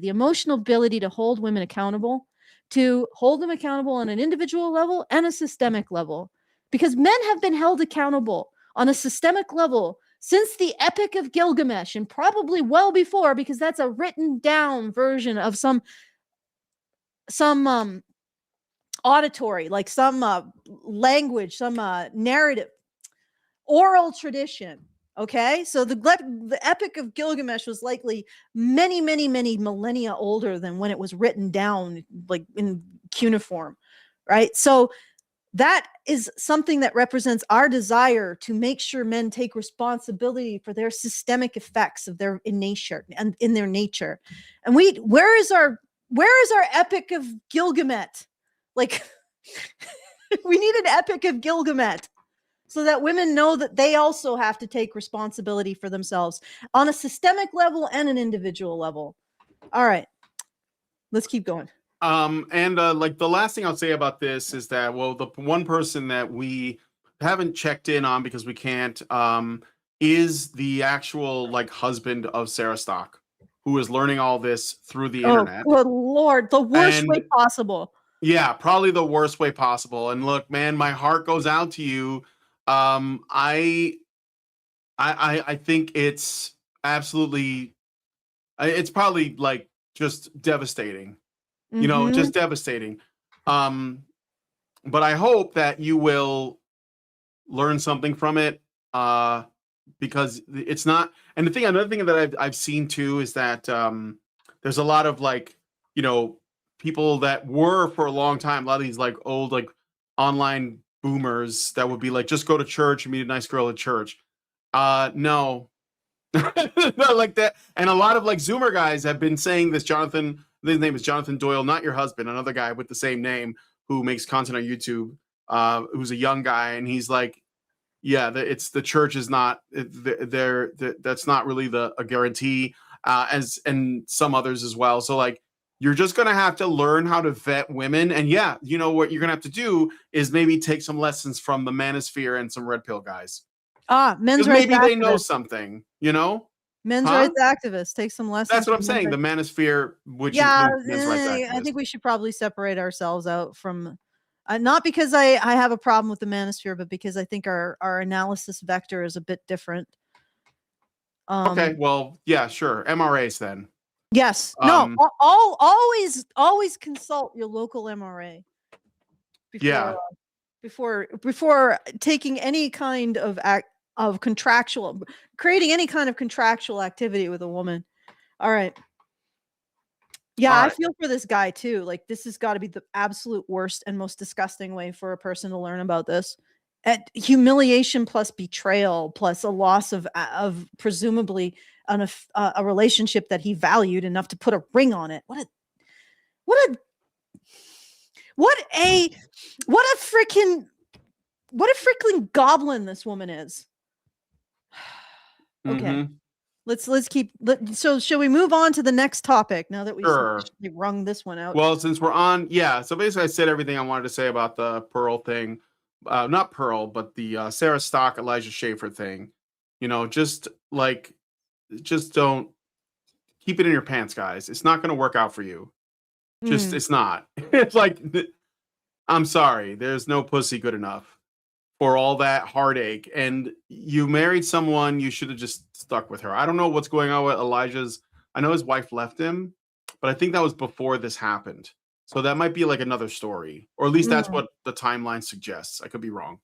emotional ability to hold women accountable, to hold them accountable on an individual level and a systemic level, because men have been held accountable on a systemic level since the Epic of Gilgamesh, and probably well before, because that's a written down version of some auditory, like some language, some narrative, oral tradition. Okay, so the Epic of Gilgamesh was likely many, many, many millennia older than when it was written down, like in cuneiform, right? So that is something that represents our desire to make sure men take responsibility for their systemic effects of their in nature. And where is our Epic of Gilgamesh? Like, we need an Epic of Gilgamesh so that women know that they also have to take responsibility for themselves on a systemic level and an individual level. All right, let's keep going. Like the last thing I'll say about this is that, well, the one person that we haven't checked in on because we can't, is the actual husband of Sarah Stock, who is learning all this through the internet. Good Lord, the worst way possible. Yeah, probably the worst way possible. And look, man, my heart goes out to you. I think it's absolutely, it's probably just devastating, just devastating. But I hope that you will learn something from it, because it's not. And another thing that I've seen too is that there's a lot of people that were for a long time, a lot of these old online boomers that would be just go to church and meet a nice girl at church. No. Not like that. And a lot of Zoomer guys have been saying this. His name is Jonathan Doyle, not your husband, another guy with the same name who makes content on YouTube, who's a young guy, and he's the church is not that's not really a guarantee, and some others as well. So you're just going to have to learn how to vet women. And what you're going to have to do is maybe take some lessons from the manosphere and some red pill guys. Men's rights maybe they know activists. something, Men's Huh? rights activists. Take some lessons. That's what I'm from saying. The men's manosphere, which Yeah, includes men's rights activists. I think we should probably separate ourselves out from, not because I have a problem with the manosphere, but because I think our analysis vector is a bit different. Okay, well, yeah, sure. MRAs then. Yes. No. Always consult your local MRA before Yeah. before taking any kind of creating any kind of contractual activity with a woman. All right. Yeah, All I right. feel for this guy too. Like, this has got to be the absolute worst and most disgusting way for a person to learn about this. At humiliation plus betrayal plus a loss of presumably a relationship that he valued enough to put a ring on it. What a freaking goblin this woman is. Okay. Mhm. Let's keep. So, shall we move on to the next topic now that we've Sure. sufficiently wrung this one out? Well, since we're on, yeah. So basically, I said everything I wanted to say about the Pearl thing. Not Pearl, but the Sarah Stock, Elijah Schaffer thing. You know, just don't keep it in your pants, guys. It's not going to work out for you. Just, it's not. It's like, I'm sorry. There's no pussy good enough for all that heartache. And you married someone, you should have just stuck with her. I don't know what's going on with Elijah's. I know his wife left him, but I think that was before this happened. So that might be like another story, or at least that's what the timeline suggests. I could be wrong.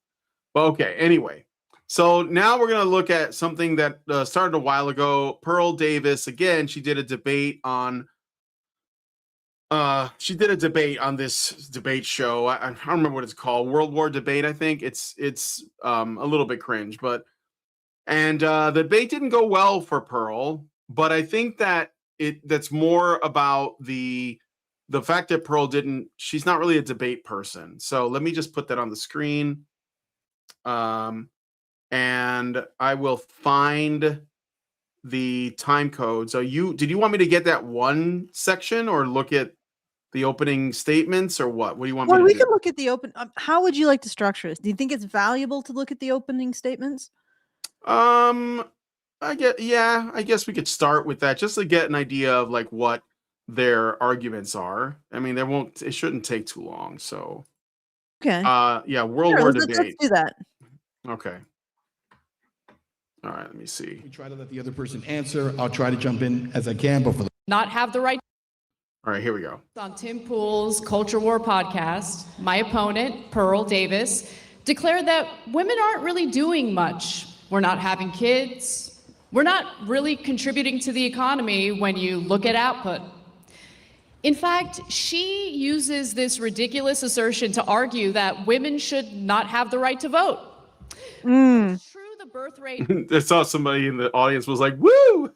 But okay, anyway. So now we're going to look at something that started a while ago. Pearl Davis, again, she did a debate on this debate show. I don't remember what it's called. World War Debate, I think. It's a little bit cringe, but the debate didn't go well for Pearl, but I think that that's more about the fact that Pearl she's not really a debate person. So let me just put that on the screen. And I will find the time code. So did you want me to get that one section or look at the opening statements or what? What do you want me to we do? can look at the open. How would you like to structure this? Do you think it's valuable to look at the opening statements? I guess we could start with that just to get an idea of like what their arguments are. I mean, it shouldn't take too long. So, Okay. yeah, World War Debate. Let's do that. Okay. All right, let me see. We try to let the other person answer. I'll try to jump in as I can, but not have the right. All right, here we go. On Tim Pool's Culture War podcast, my opponent, Pearl Davis, declared that women aren't really doing much. We're not having kids. We're not really contributing to the economy when you look at output. In fact, she uses this ridiculous assertion to argue that women should not have the right to vote. It's true, the birth rate I saw somebody in the audience was like, woo!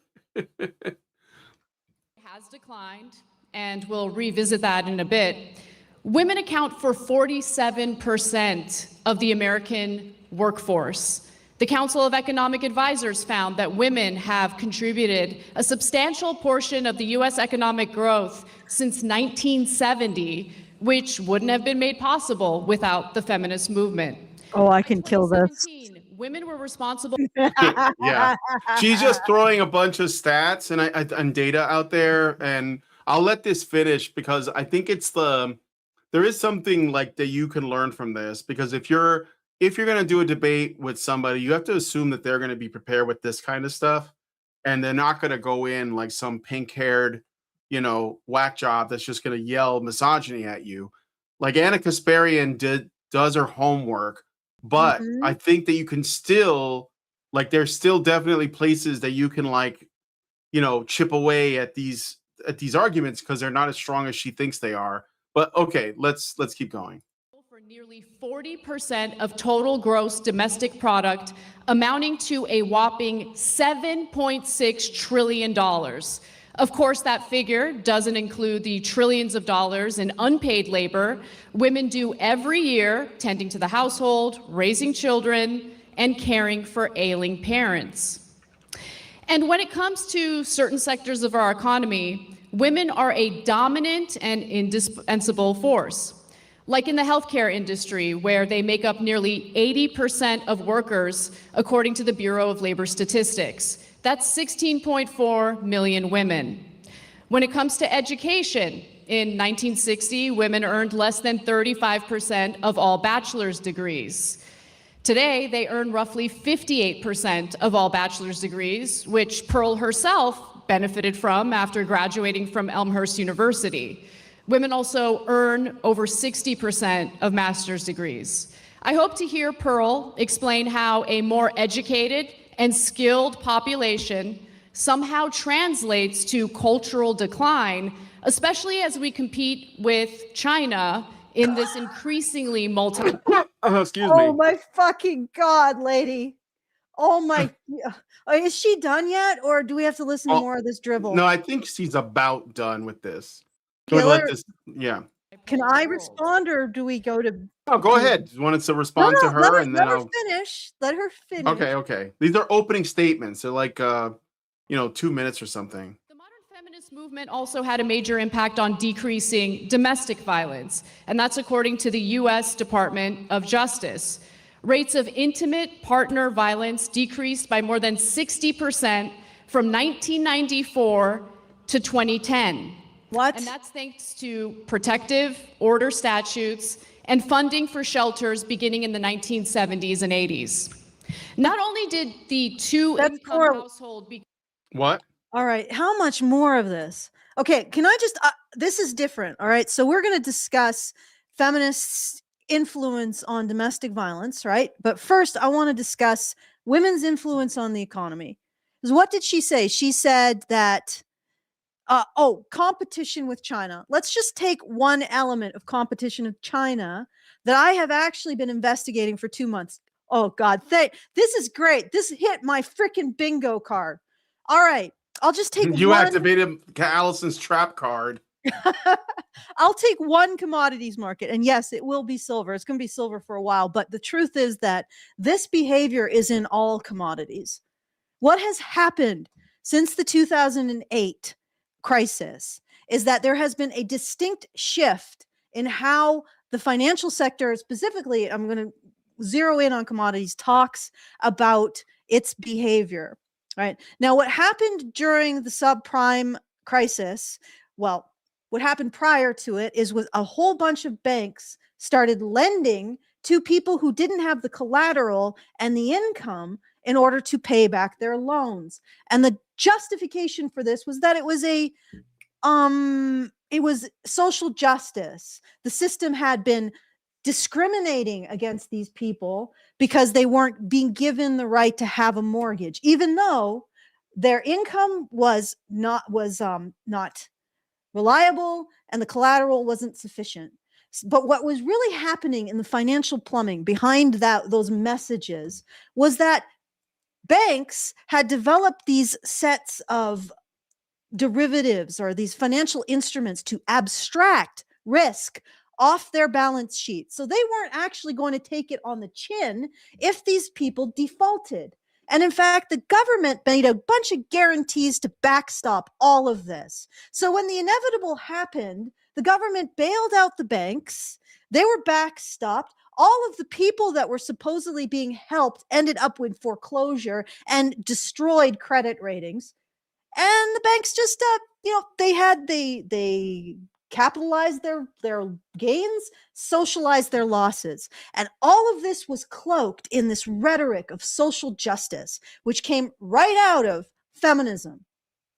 has declined, and we'll revisit that in a bit. Women account for 47% of the American workforce. The Council of Economic Advisors found that women have contributed a substantial portion of the U.S. economic growth since 1970, which wouldn't have been made possible without the feminist movement. Oh, I can kill this. Women were responsible. Yeah, she's just throwing a bunch of stats and data out there, and I'll let this finish because I think there is something like that you can learn from this, because if you're going to do a debate with somebody, you have to assume that they're going to be prepared with this kind of stuff, and they're not going to go in like some pink-haired, whack job that's just going to yell misogyny at you. Like Anna Kasparian does her homework, but I think that you can still, like, there's still definitely places that you can, like, chip away at these arguments because they're not as strong as she thinks they are. But okay, let's keep going. For nearly 40% of total gross domestic product, amounting to a whopping $7.6 trillion. Of course, that figure doesn't include the trillions of dollars in unpaid labor women do every year, tending to the household, raising children, and caring for ailing parents. And when it comes to certain sectors of our economy, women are a dominant and indispensable force. Like in the healthcare industry, where they make up nearly 80% of workers, according to the Bureau of Labor Statistics. That's 16.4 million women. When it comes to education, in 1960, women earned less than 35% of all bachelor's degrees. Today, they earn roughly 58% of all bachelor's degrees, which Pearl herself benefited from after graduating from Elmhurst University. Women also earn over 60% of master's degrees. I hope to hear Pearl explain how a more educated and skilled population somehow translates to cultural decline, especially as we compete with China in this increasingly Excuse Oh me. my fucking God, lady. Oh my. Is she done yet? Or do we have to listen to Oh, more of this dribble? No, I think she's about done with this. Can Yeah, we let this? Yeah. Can I respond or do we go to. Oh, go ahead. Just wanted to No, respond no, to her, and then let her I'll. finish. Let her finish. Okay, okay. These are opening statements. They're like, 2 minutes or something. The modern feminist movement also had a major impact on decreasing domestic violence, and that's according to the U.S. Department of Justice. Rates of intimate partner violence decreased by more than 60% from 1994 to 2010. What? And that's thanks to protective order statutes and funding for shelters beginning in the 1970s and 80s. Not only did the two-income horrible. household be What? All right. How much more of this? Okay. Can I just, this is different. All right. So we're going to discuss feminists' influence on domestic violence, right? But first, I want to discuss women's influence on the economy. Because what did she say? She said that, competition with China. Let's just take one element of competition with China that I have actually been investigating for 2 months. Oh, God. This is great. This hit my freaking bingo card. All right. I'll just take You one. activated Allison's trap card. I'll take one commodities market. And yes, it will be silver. It's going to be silver for a while. But the truth is that this behavior is in all commodities. What has happened since the 2008 crisis is that there has been a distinct shift in how the financial sector, specifically, I'm going to zero in on commodities, talks about its behavior. Right now, what happened during the subprime crisis? Well, what happened prior to it is with a whole bunch of banks started lending to people who didn't have the collateral and the income in order to pay back their loans. And the justification for this was that it was social justice. The system had been discriminating against these people because they weren't being given the right to have a mortgage, even though their income was not reliable and the collateral wasn't sufficient. But what was really happening in the financial plumbing behind those messages was that banks had developed these sets of derivatives or these financial instruments to abstract risk off their balance sheet. So they weren't actually going to take it on the chin if these people defaulted. And in fact, the government made a bunch of guarantees to backstop all of this. So when the inevitable happened, the government bailed out the banks. They were backstopped. All of the people that were supposedly being helped ended up with foreclosure and destroyed credit ratings. And the banks just, they capitalized their gains, socialized their losses. And all of this was cloaked in this rhetoric of social justice, which came right out of feminism,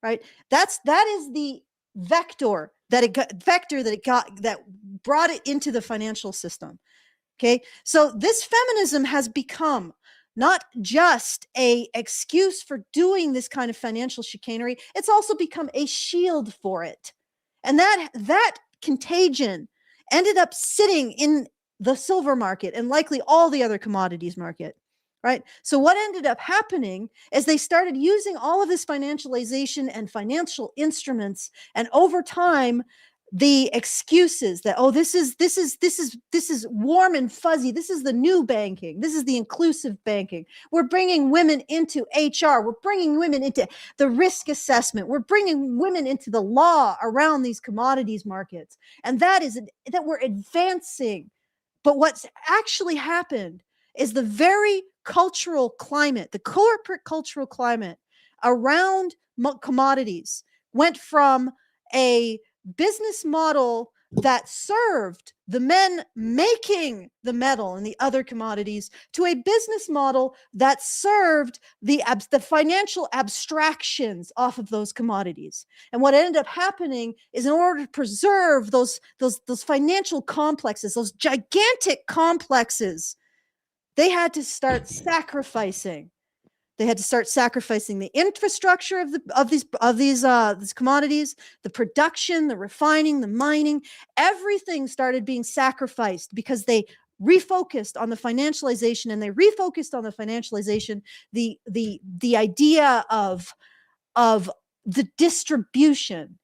right? That is the vector that brought it into the financial system. Okay. So this feminism has become not just a excuse for doing this kind of financial chicanery, it's also become a shield for it. And that contagion ended up sitting in the silver market and likely all the other commodities market, right? So what ended up happening is they started using all of this financialization and financial instruments, and over time, the excuses that, this is warm and fuzzy. This is the new banking. This is the inclusive banking. We're bringing women into HR. We're bringing women into the risk assessment. We're bringing women into the law around these commodities markets. And that we're advancing. But what's actually happened is the very cultural climate, the corporate cultural climate around commodities went from a business model that served the men making the metal and the other commodities to a business model that served the financial abstractions off of those commodities. And what ended up happening is, in order to preserve those financial complexes, those gigantic complexes, they had to start sacrificing. They had to start sacrificing the infrastructure of these commodities, the production, the refining, the mining. Everything started being sacrificed because they refocused on the financialization, and they refocused on the financialization the idea of the distribution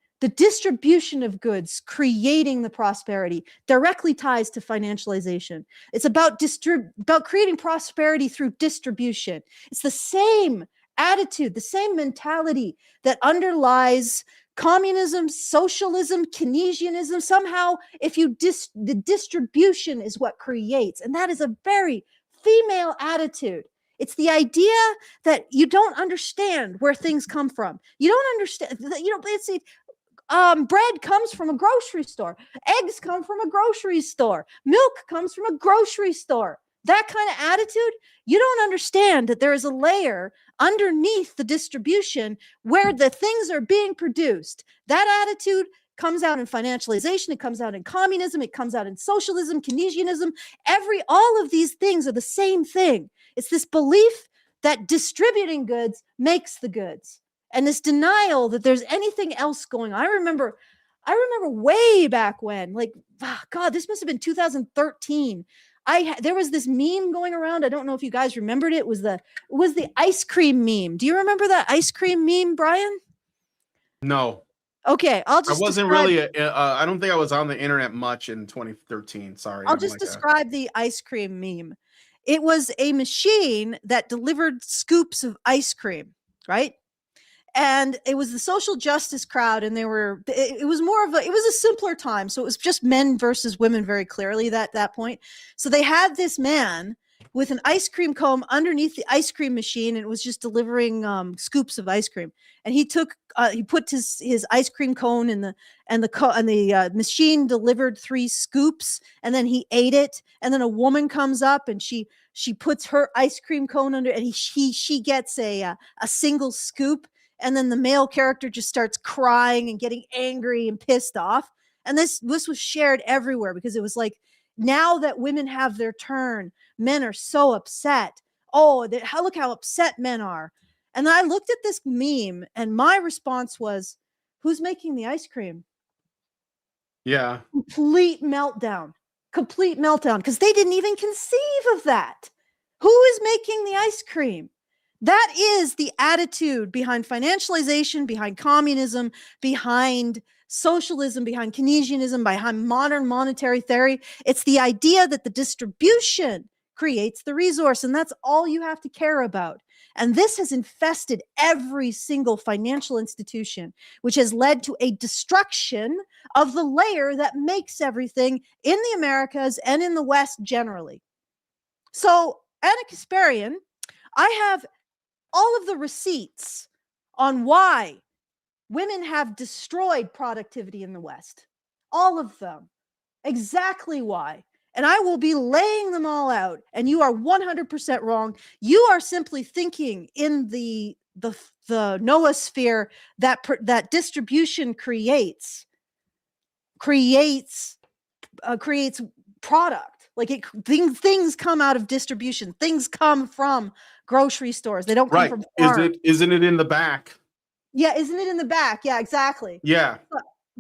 of goods, creating the prosperity, directly ties to financialization. It's about creating prosperity through distribution. It's the same attitude, the same mentality that underlies communism, socialism, Keynesianism. Somehow, the distribution is what creates, and that is a very female attitude. It's the idea that you don't understand where things come from. You don't understand, bread comes from a grocery store. Eggs come from a grocery store. Milk comes from a grocery store. That kind of attitude, you don't understand that there is a layer underneath the distribution where the things are being produced. That attitude comes out in financialization. It comes out in communism. It comes out in socialism, Keynesianism. All of these things are the same thing. It's this belief that distributing goods makes the goods, and this denial that there's anything else going on. I remember way back when, God, this must have been 2013. There was this meme going around. I don't know if you guys remembered it. It was the ice cream meme. Do you remember that ice cream meme, Brian? No. Okay, I wasn't really. I don't think I was on the internet much in 2013. Sorry. I'll just describe the ice cream meme. It was a machine that delivered scoops of ice cream, right? And it was the social justice crowd, and it was a simpler time. So it was just men versus women very clearly at that point. So they had this man with an ice cream cone underneath the ice cream machine, and it was just delivering scoops of ice cream. And he put his ice cream cone and the machine delivered 3 scoops, and then he ate it. And then a woman comes up and she puts her ice cream cone under, and she gets a single scoop. And then the male character just starts crying and getting angry and pissed off. And this was shared everywhere, because it was like, now that women have their turn, men are so upset. Oh, look how upset men are. And I looked at this meme, and my response was, who's making the ice cream? Yeah. Complete meltdown, because they didn't even conceive of that. Who is making the ice cream? That is the attitude behind financialization, behind communism, behind socialism, behind Keynesianism, behind modern monetary theory. It's the idea that the distribution creates the resource, and that's all you have to care about. And this has infested every single financial institution, which has led to a destruction of the layer that makes everything in the Americas and in the West generally. So, Anna Kasparian, I have all of the receipts on why women have destroyed productivity in the West. All of them. Exactly why. And I will be laying them all out. And you are 100% wrong. You are simply thinking in the noosphere that distribution creates product. Like things come out of distribution. Things come from grocery stores. They don't come from farms. Isn't it in the back? Yeah, isn't it in the back? Yeah, exactly. Yeah.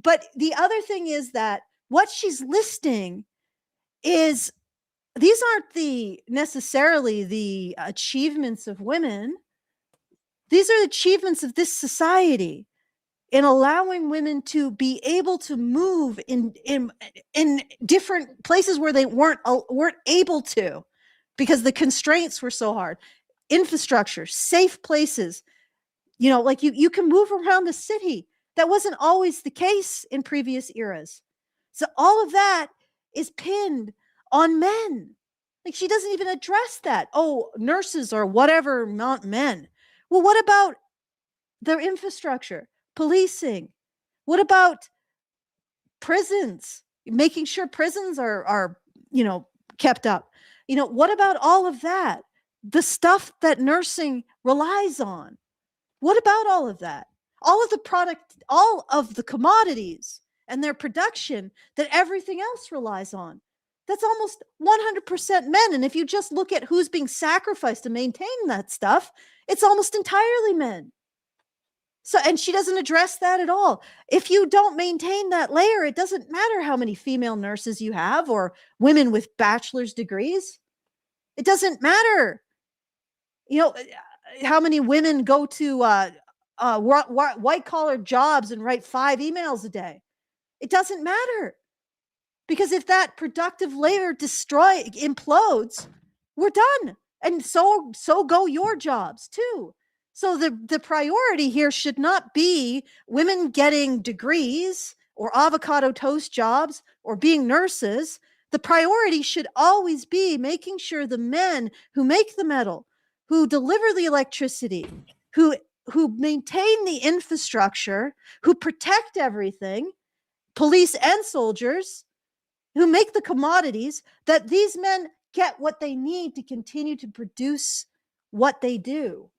But the other thing is that what she's listing is, these aren't necessarily the achievements of women. These are the achievements of this society in allowing women to be able to move in different places where they weren't able to, because the constraints were so hard. Infrastructure, safe places, like you can move around the city. That wasn't always the case in previous eras. So all of that is pinned on men. Like, she doesn't even address that. Oh, nurses or whatever, not men. Well, what about their infrastructure, policing? What about prisons? Making sure prisons are kept up. What about all of that? The stuff that nursing relies on. What about all of that? All of the commodities and their production that everything else relies on. That's almost 100% men. And if you just look at who's being sacrificed to maintain that stuff, it's almost entirely men. So, and she doesn't address that at all. If you don't maintain that layer, it doesn't matter how many female nurses you have or women with bachelor's degrees. It doesn't matter, how many women go to white collar jobs and write 5 emails a day. It doesn't matter, because if that productive layer implodes, we're done, and so go your jobs too. So the priority here should not be women getting degrees or avocado toast jobs or being nurses. The priority should always be making sure the men who make the metal, who deliver the electricity, who maintain the infrastructure, who protect everything, police and soldiers, who make the commodities, that these men get what they need to continue to produce what they do.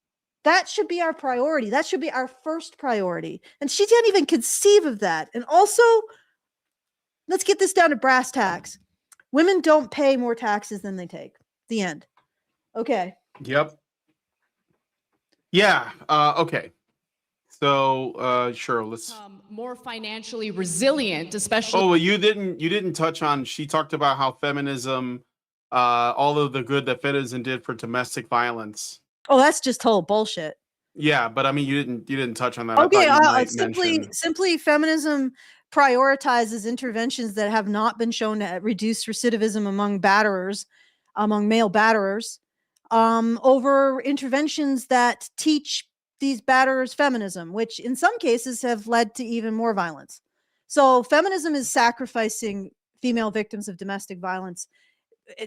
That should be our priority. That should be our first priority. And she didn't even conceive of that. And also, let's get this down to brass tacks. Women don't pay more taxes than they take. The end. Okay. Yep. Yeah. Okay. So sure, let's more financially resilient, especially. Oh, well, you didn't touch on, she talked about how feminism, all of the good that feminism did for domestic violence. Oh, that's just total bullshit. Yeah, but I mean, you didn't touch on that. Okay, I thought you might mention. simply feminism prioritizes interventions that have not been shown to reduce recidivism among male batterers, over interventions that teach these batterers feminism, which in some cases have led to even more violence. So feminism is sacrificing female victims of domestic violence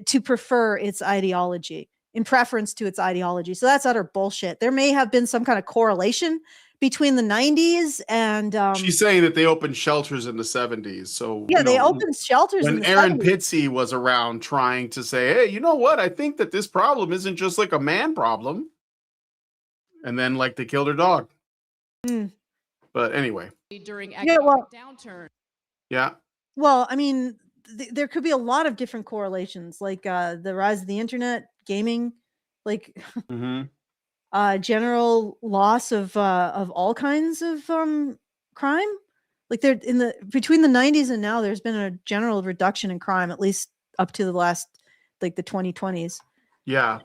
to prefer its ideology, in preference to its ideology. So that's utter bullshit. There may have been some kind of correlation between the 90s and She's saying that they opened shelters in the 70s. So yeah, they opened shelters when in the Aaron 70s. Pitsey was around trying to say, hey, you know what? I think that this problem isn't just like a man problem. And then like they killed her dog. But anyway. During economic downturn. Yeah. Well, I mean, there could be a lot of different correlations, like the rise of the internet, gaming, like general loss of all kinds of crime. Like between the 90s and now, there's been a general reduction in crime, at least up to the last, like the 2020s. Yeah.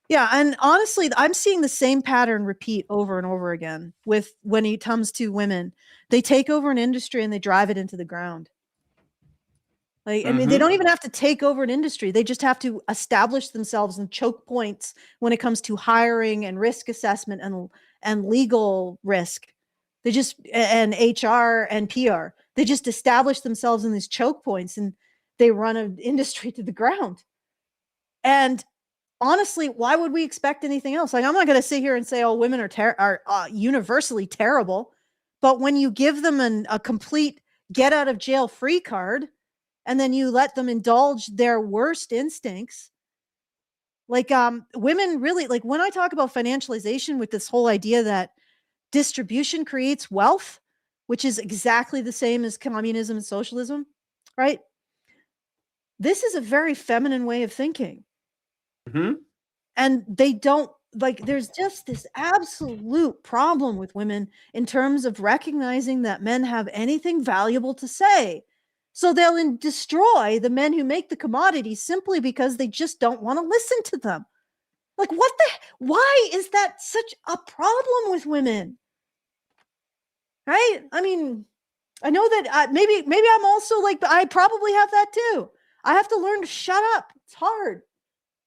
Yeah, and honestly, I'm seeing the same pattern repeat over and over again when it comes to women. They take over an industry and they drive it into the ground. Like, I mean, they don't even have to take over an industry. They just have to establish themselves in choke points when it comes to hiring and risk assessment and legal risk. They just, and HR and PR, they just establish themselves in these choke points and they run an industry to the ground. And honestly, why would we expect anything else? Like, I'm not going to sit here and say, oh, women are universally terrible. But when you give them a complete get out of jail free card, and then you let them indulge their worst instincts, like women really, like when I talk about financialization with this whole idea that distribution creates wealth, which is exactly the same as communism and socialism, right? This is a very feminine way of thinking. And they don't, like, there's just this absolute problem with women in terms of recognizing that men have anything valuable to say. So they'll destroy the men who make the commodities simply because they just don't want to listen to them. Like, why is that such a problem with women? Right? I mean, I know that maybe I'm also like, I probably have that too. I have to learn to shut up. It's hard.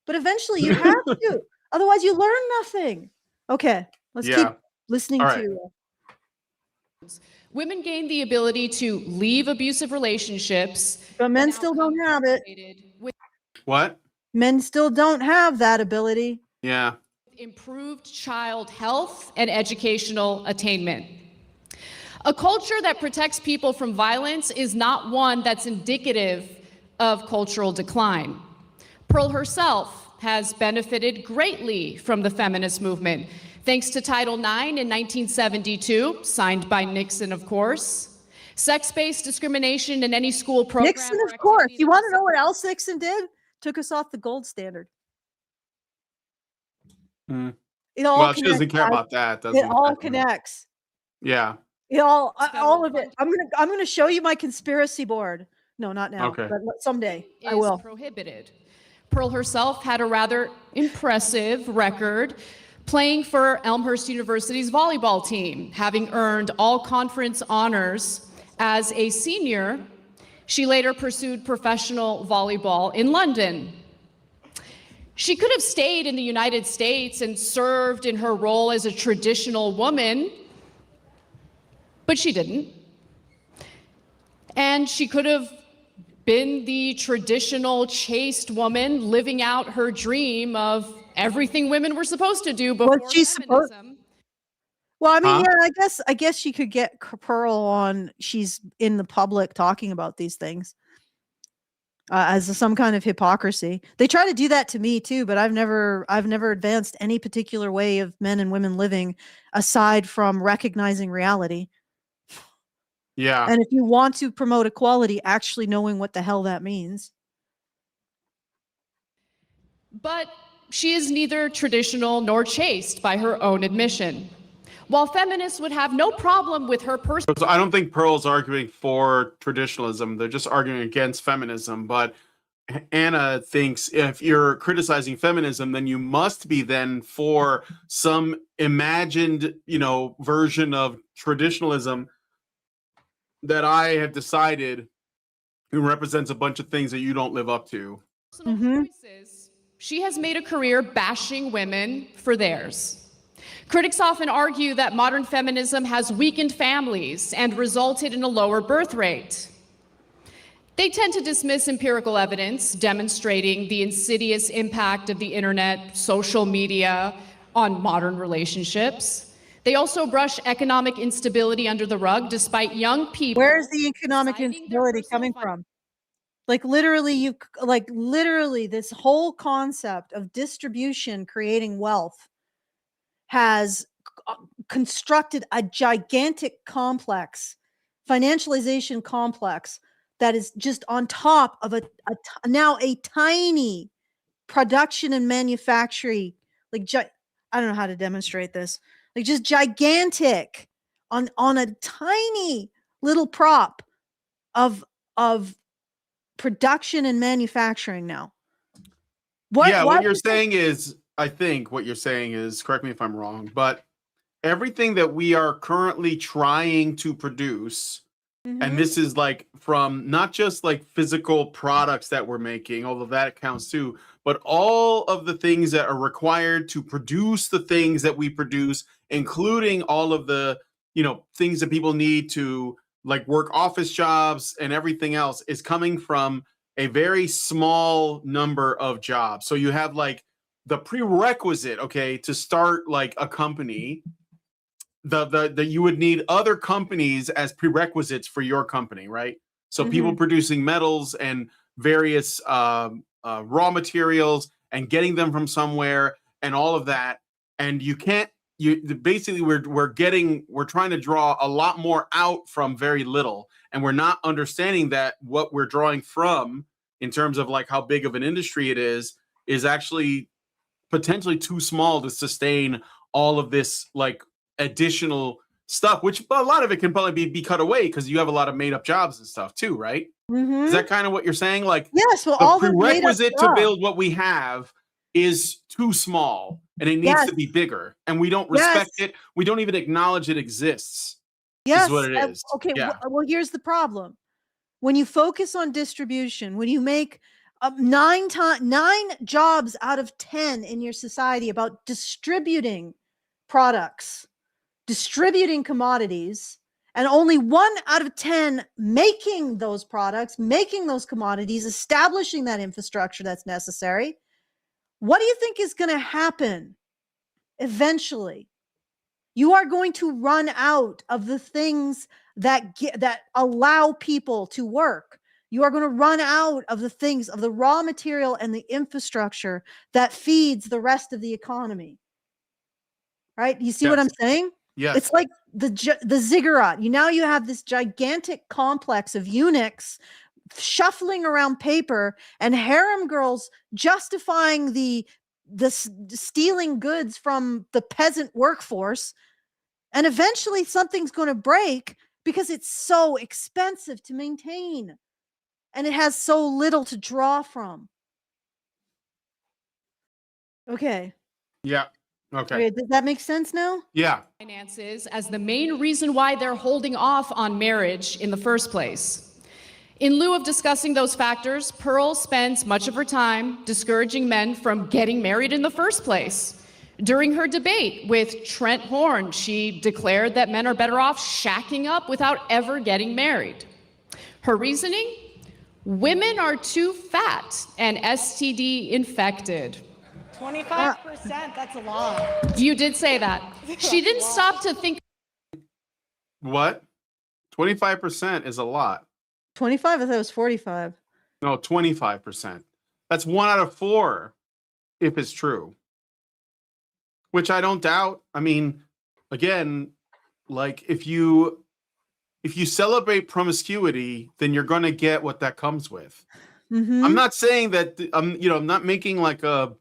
But eventually you have to. Otherwise you learn nothing. Okay, let's keep listening to. Women gain the ability to leave abusive relationships. But men still don't have it. What? Men still don't have that ability. Yeah. improved child health and educational attainment. A culture that protects people from violence is not one that's indicative of cultural decline. Pearl herself has benefited greatly from the feminist movement, thanks to Title IX in 1972, signed by Nixon, of course. Sex-based discrimination in any school program. Nixon, of course. You want to know what else Nixon did? Took us off the gold standard. Mm. It all Well, she connects, doesn't care guys. about that, does It it? all connects. Yeah. It all federal of it. I'm gonna show you my conspiracy board. No, not now. Okay. But someday I is will. prohibited. Pearl herself had a rather impressive record playing for Elmhurst University's volleyball team, having earned all conference honors as a senior. She later pursued professional volleyball in London. She could have stayed in the United States and served in her role as a traditional woman, but she didn't. And she could have been the traditional chaste woman living out her dream of everything women were supposed to do before feminism. Well, I mean, Huh? yeah, I guess you could get Pearl on. She's in the public talking about these things as some kind of hypocrisy. They try to do that to me too, but I've never advanced any particular way of men and women living aside from recognizing reality. Yeah. And if you want to promote equality, actually knowing what the hell that means. But she is neither traditional nor chaste by her own admission. While feminists would have no problem with her personal. So I don't think Pearl's arguing for traditionalism. They're just arguing against feminism. But Anna thinks if you're criticizing feminism, then you must be then for some imagined, version of traditionalism that I have decided who represents a bunch of things that you don't live up to. Choices, she has made a career bashing women for theirs. Critics often argue that modern feminism has weakened families and resulted in a lower birth rate. They tend to dismiss empirical evidence demonstrating the insidious impact of the internet, social media on modern relationships. They also brush economic instability under the rug despite young people. Where's the economic citing their instability personal coming from? Like literally this whole concept of distribution creating wealth has constructed a gigantic complex, financialization complex that is just on top of now a tiny production and manufacturing, I don't know how to demonstrate this, like just gigantic on a tiny little prop of production and manufacturing now. What you're saying is, I think what you're saying is, correct me if I'm wrong, but everything that we are currently trying to produce, and this is like from not just like physical products that we're making, although that counts too, but all of the things that are required to produce the things that we produce, including all of the, things that people need to like work office jobs and everything else, is coming from a very small number of jobs. So you have like the prerequisite, okay, to start like a company, the you would need other companies as prerequisites for your company, right? So people producing metals and various raw materials and getting them from somewhere and all of that. And basically we're trying to draw a lot more out from very little, and we're not understanding that what we're drawing from in terms of like how big of an industry it is actually potentially too small to sustain all of this like additional stuff, which a lot of it can probably be cut away because you have a lot of made up jobs and stuff too, right? Is that kind of what you're saying? Like, yes, well, the all the made up prerequisite to stuff. build what we have is too small and it needs to be bigger, and we don't respect it. We don't even acknowledge it exists. Yes, is what it is. Okay, Yeah. well, here's the problem. When you focus on distribution, when you make 9 jobs out of 10 in your society about distributing products, distributing commodities, and only 1 out of 10 making those products, making those commodities, establishing that infrastructure that's necessary, what do you think is going to happen Eventually, you are going to run out of the things that allow people to work. You are going to run out of the things, of the raw material and the infrastructure that feeds the rest of the economy. Right? You see what I'm saying? Yes. It's like the ziggurat. You have this gigantic complex of eunuchs shuffling around paper and harem girls justifying the stealing goods from the peasant workforce. And eventually something's going to break because it's so expensive to maintain and it has so little to draw from. Okay. Yeah. Okay. Does that make sense now? Yeah. Finances as the main reason why they're holding off on marriage in the first place. In lieu of discussing those factors, Pearl spends much of her time discouraging men from getting married in the first place. During her debate with Trent Horn, she declared that men are better off shacking up without ever getting married. Her reasoning? Women are too fat and STD infected. 25%, that's a lot. You did say that. She didn't stop to think. What? 25% is a lot. 25? I thought it was 45. No, 25%. That's 1 out of 4 if it's true. Which I don't doubt. I mean, again, like if you celebrate promiscuity, then you're going to get what that comes with. Mm-hmm. I'm not saying that I'm not making like a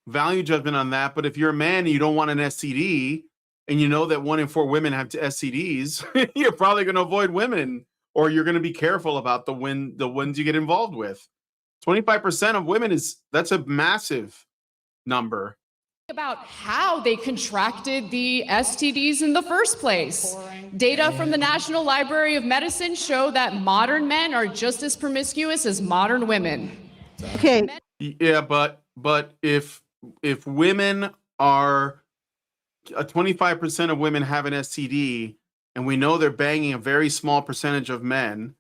value judgment on that, but if you're a man and you don't want an STD and you know that 1 in 4 women have STDs, you're probably going to avoid women, or you're going to be careful about the ones you get involved with. 25% of women that's a massive number. About how they contracted the STDs in the first place. Data from the National Library of Medicine show that modern men are just as promiscuous as modern women. Okay. Yeah, but if women are 25% of women have an STD, and we know they're banging a very small percentage of men,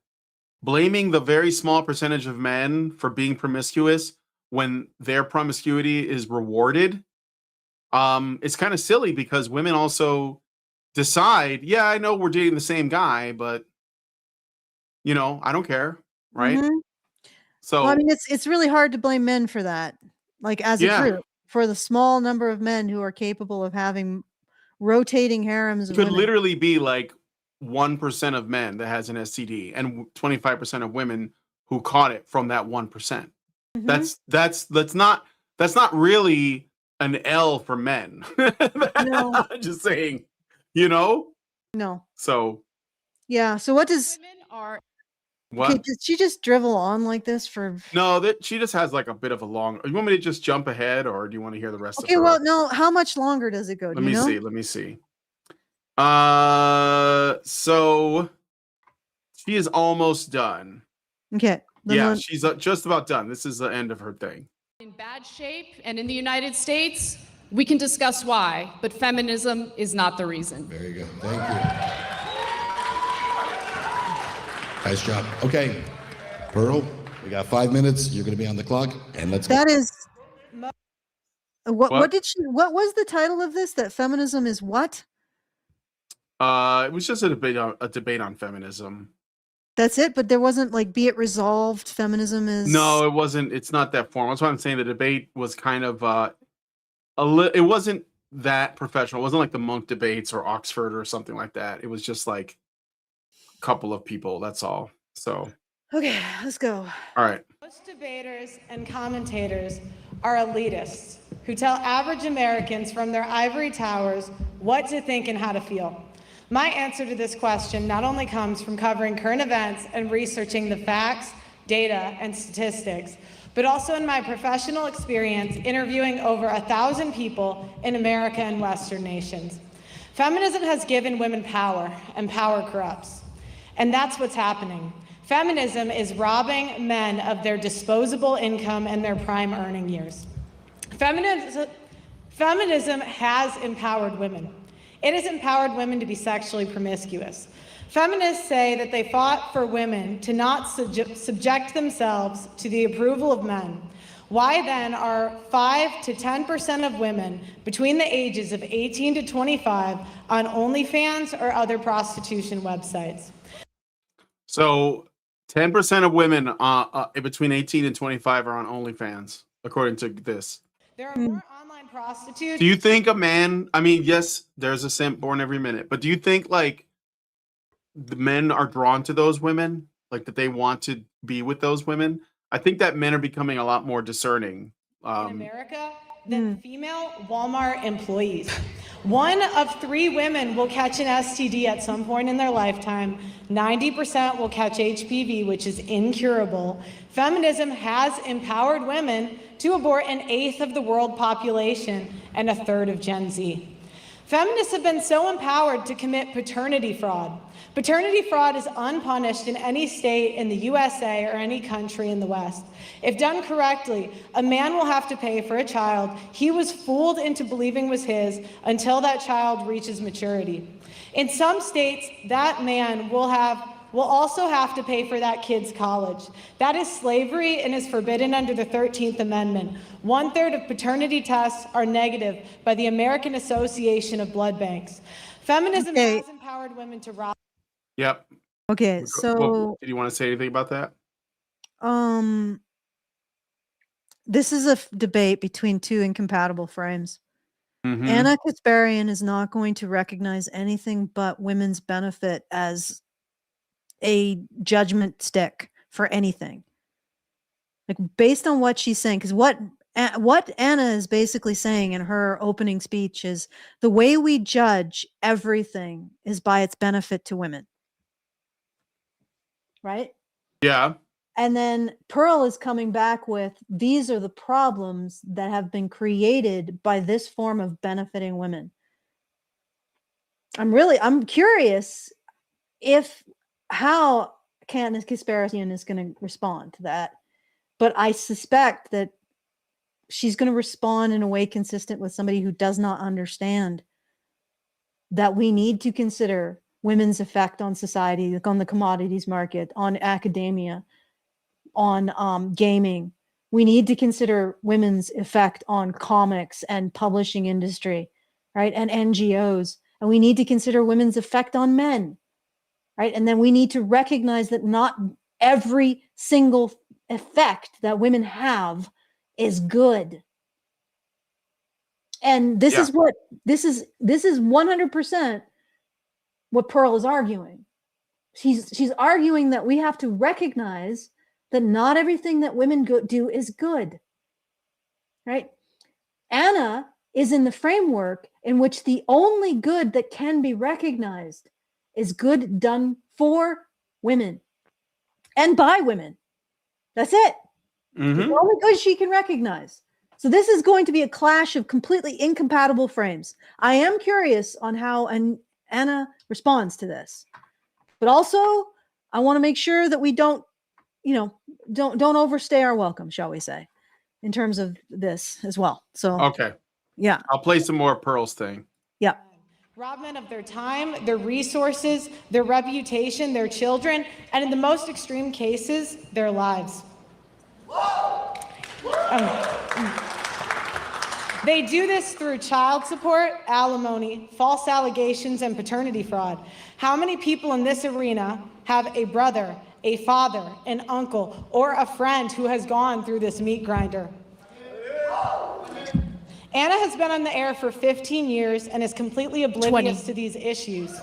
blaming the very small percentage of men for being promiscuous when their promiscuity is rewarded, it's kind of silly, because women also decide, yeah, I know we're dating the same guy, but I don't care, right? Mm-hmm. So well, I mean, it's really hard to blame men for that. Like as a group, for the small number of men who are capable of having rotating harems. It could literally be like 1% of men that has an STD and 25% of women who caught it from that 1%. Mm-hmm. That's not really an L for men. No. Just saying, No. So. Yeah. So what does women are? What? Okay, did she just drivel on like this for? No, that she just has like a bit of a long. You want me to just jump ahead, or do you want to hear the rest of it? Okay, well, no. How much longer does it go? Let me see. So she is almost done. Okay. Yeah, she's just about done. This is the end of her thing. In bad shape, and in the United States, we can discuss why, but feminism is not the reason. Very good. Thank you. Nice job. Okay, Pearl, we got 5 minutes. You're going to be on the clock, and let's go. That is. What was the title of this? That feminism is what? It was just a debate on feminism. That's it, but there wasn't like be it resolved. Feminism is. No, it wasn't. It's not that formal. That's why I'm saying the debate was kind of it wasn't that professional. It wasn't like the Monk debates or Oxford or something like that. It was just like a couple of people. That's all. So. Okay, let's go. All right. Most debaters and commentators are elitists who tell average Americans from their ivory towers what to think and how to feel. My answer to this question not only comes from covering current events and researching the facts, data, and statistics, but also in my professional experience interviewing over 1,000 people in America and Western nations. Feminism has given women power, and power corrupts. And that's what's happening. Feminism is robbing men of their disposable income and their prime earning years. Feminism has empowered women. It has empowered women to be sexually promiscuous. Feminists say that they fought for women to not subject themselves to the approval of men. Why then are 5 to 10% of women between the ages of 18 to 25 on OnlyFans or other prostitution websites? So 10% of women between 18 and 25 are on OnlyFans, according to this. There are more online prostitutes. Do you think a man, I mean, yes, there's a simp born every minute, but do you think like the men are drawn to those women, like that they want to be with those women? I think that men are becoming a lot more discerning. In America than female Walmart employees. 1 of 3 women will catch an STD at some point in their lifetime. 90% will catch HPV, which is incurable. Feminism has empowered women to abort 1/8 of the world population and 1/3 of Gen Z. Feminists have been so empowered to commit paternity fraud. Paternity fraud is unpunished in any state in the USA or any country in the West. If done correctly, a man will have to pay for a child he was fooled into believing was his until that child reaches maturity. In some states, that man will also have to pay for that kid's college. That is slavery and is forbidden under the 13th Amendment. 1/3 of paternity tests are negative by the American Association of Blood Banks. Feminism has empowered women to rob. Yep. Okay, so did you want to say anything about that? this is a debate between two incompatible frames. Mhm. Anna Kasparian is not going to recognize anything but women's benefit as a judgment stick for anything. Like based on what she's saying, because what Anna is basically saying in her opening speech is the way we judge everything is by its benefit to women. Right? Yeah. And then Pearl is coming back with these are the problems that have been created by this form of benefiting women. I'm curious how Candace Kasparian is going to respond to that. But I suspect that she's going to respond in a way consistent with somebody who does not understand that we need to consider women's effect on society, like on the commodities market, on academia, on gaming. We need to consider women's effect on comics and publishing industry, right? And NGOs. And we need to consider women's effect on men, right? And then we need to recognize that not every single effect that women have is good. And this is what this is 100% what Pearl is arguing. She's arguing that we have to recognize that not everything that women do is good, right? Anna is in the framework in which the only good that can be recognized is good done for women and by women. That's it. Mm-hmm. The only good she can recognize. So this is going to be a clash of completely incompatible frames. I am curious on how Anna responds to this, but also I want to make sure that we don't overstay our welcome, shall we say, in terms of this as well. So Okay. yeah, I'll play some more Pearl's thing. yeah. Rob men of their time, their resources, their reputation, their children, and in the most extreme cases, their lives. They do this through child support, alimony, false allegations, and paternity fraud. How many people in this arena have a brother, a father, an uncle, or a friend who has gone through this meat grinder? Anna has been on the air for 15 years and is completely oblivious to these issues.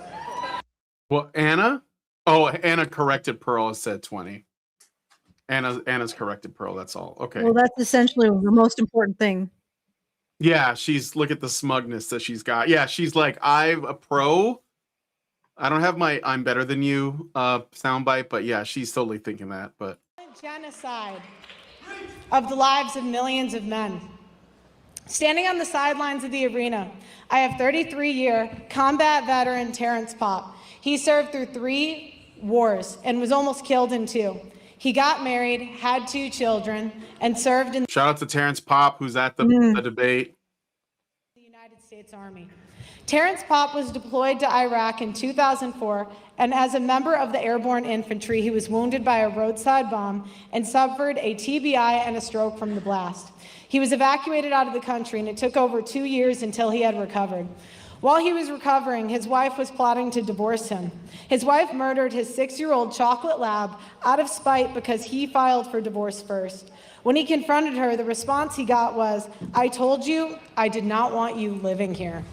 Well, Anna? Oh, Anna corrected Pearl and said 20. Anna's corrected Pearl, that's all. Okay. Well, that's essentially the most important thing. Yeah, look at the smugness that she's got. Yeah, she's like, I'm a pro. I don't have my I'm better than you soundbite, but yeah, she's totally thinking that. But genocide of the lives of millions of men. Standing on the sidelines of the arena, I have 33-year combat veteran Terrence Popp. He served through 3 wars and was almost killed in 2. He got married, had 2 children, and served in shout out to Terrence Popp, who's at the debate. the United States Army. Terrence Popp was deployed to Iraq in 2004, and as a member of the airborne infantry, he was wounded by a roadside bomb and suffered a TBI and a stroke from the blast. He was evacuated out of the country, and it took over 2 years until he had recovered. While he was recovering, his wife was plotting to divorce him. His wife murdered his 6-year-old chocolate lab out of spite because he filed for divorce first. When he confronted her, the response he got was, "I told you I did not want you living here."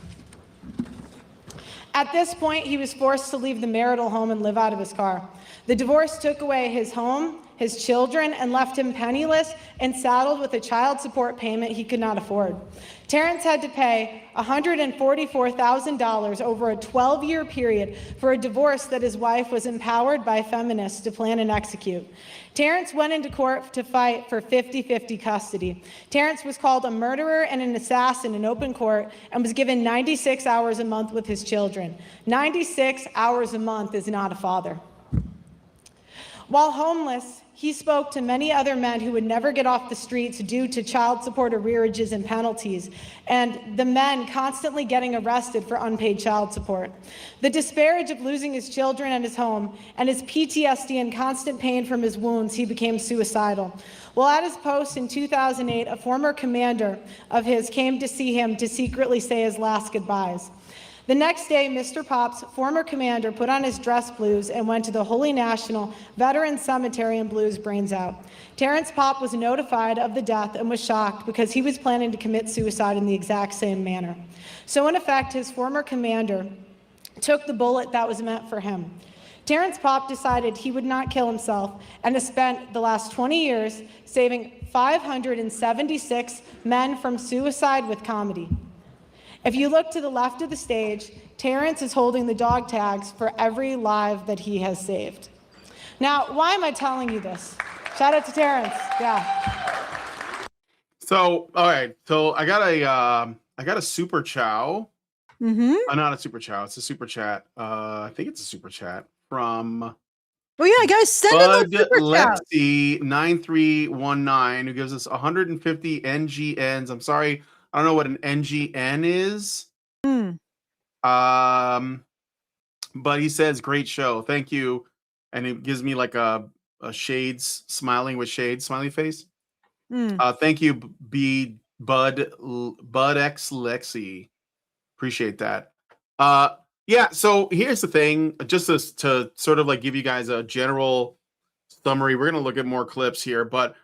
At this point, he was forced to leave the marital home and live out of his car. The divorce took away his home, his children, and left him penniless and saddled with a child support payment he could not afford. Terrence had to pay $144,000 over a 12-year period for a divorce that his wife was empowered by feminists to plan and execute. Terrence went into court to fight for 50-50 custody. Terrence was called a murderer and an assassin in open court and was given 96 hours a month with his children. 96 hours a month is not a father. While homeless, he spoke to many other men who would never get off the streets due to child support arrearages and penalties, and the men constantly getting arrested for unpaid child support. The disparage of losing his children and his home, and his PTSD and constant pain from his wounds, he became suicidal. While at his post in 2008, a former commander of his came to see him to secretly say his last goodbyes. The next day, Mr. Popp's former commander put on his dress blues and went to the Holy National Veterans Cemetery and blew his brains out. Terrence Popp was notified of the death and was shocked because he was planning to commit suicide in the exact same manner. So in effect, his former commander took the bullet that was meant for him. Terrence Popp decided he would not kill himself and has spent the last 20 years saving 576 men from suicide with comedy. If you look to the left of the stage, Terrence is holding the dog tags for every life that he has saved. Now, why am I telling you this? Shout out to Terrence. Yeah. So, all right. So I got a super chow. Not a super chow. It's a super chat. I think it's a super chat from Oh yeah, guys, send in Bud those super chats. Lexi 9319 who gives us 150 NGNs. I'm sorry, I don't know what an NGN is. But he says, great show. Thank you. And it gives me like a shades, smiling with shades, smiley face. Thank you, Bud X Lexi. Appreciate that. Yeah, so here's the thing, just to sort of like give you guys a general summary. We're going to look at more clips here, but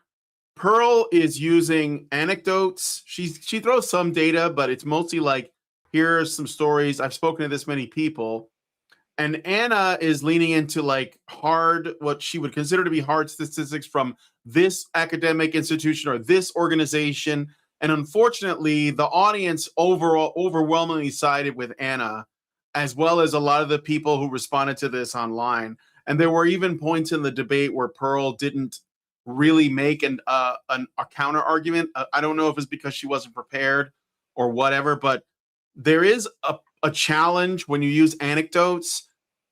Pearl is using anecdotes. She throws some data, but it's mostly like, here are some stories. I've spoken to this many people. And Anna is leaning into like hard, what she would consider to be hard statistics from this academic institution or this organization. And unfortunately, the audience overall overwhelmingly sided with Anna, as well as a lot of the people who responded to this online. And there were even points in the debate where Pearl didn't really make a counter argument. I don't know if it's because she wasn't prepared or whatever, but there is a challenge when you use anecdotes,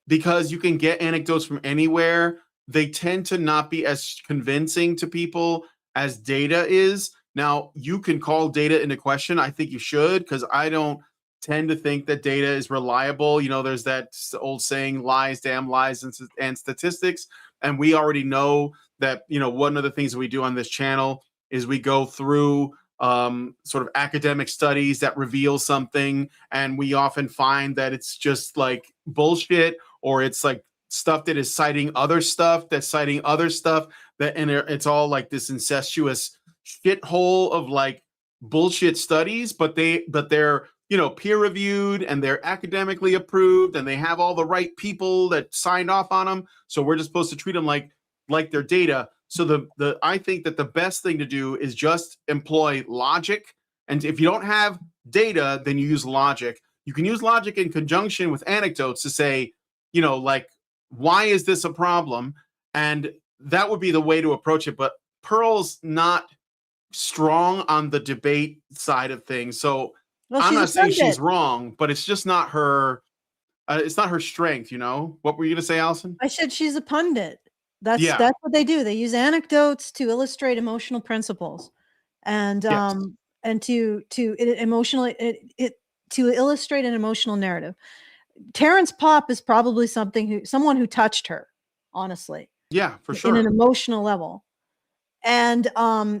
because you can get anecdotes from anywhere. They tend to not be as convincing to people as data is. Now, you can call data into question. I think you should, because I don't tend to think that data is reliable. You know, there's that old saying, lies, damn lies, and statistics. And we already know that, you know, one of the things that we do on this channel is we go through sort of academic studies that reveal something, and we often find that it's just like bullshit, or it's like stuff that is citing other stuff that's citing other stuff, that, and it's all like this incestuous shithole of like bullshit studies, but they're, you know, peer reviewed and they're academically approved and they have all the right people that signed off on them. So we're just supposed to treat them like their data. So I think that the best thing to do is just employ logic. And if you don't have data, then you use logic. You can use logic in conjunction with anecdotes to say, you know, like, why is this a problem? And that would be the way to approach it. But Pearl's not strong on the debate side of things. So I'm not saying she's wrong, but it's just not her. It's not her strength, you know? What were you going to say, Allison? I said she's a pundit. That's what they do. They use anecdotes to illustrate emotional principles, and to emotionally to illustrate an emotional narrative. Terrence Popp is probably someone who touched her, honestly. Yeah, for In an sure. emotional level. And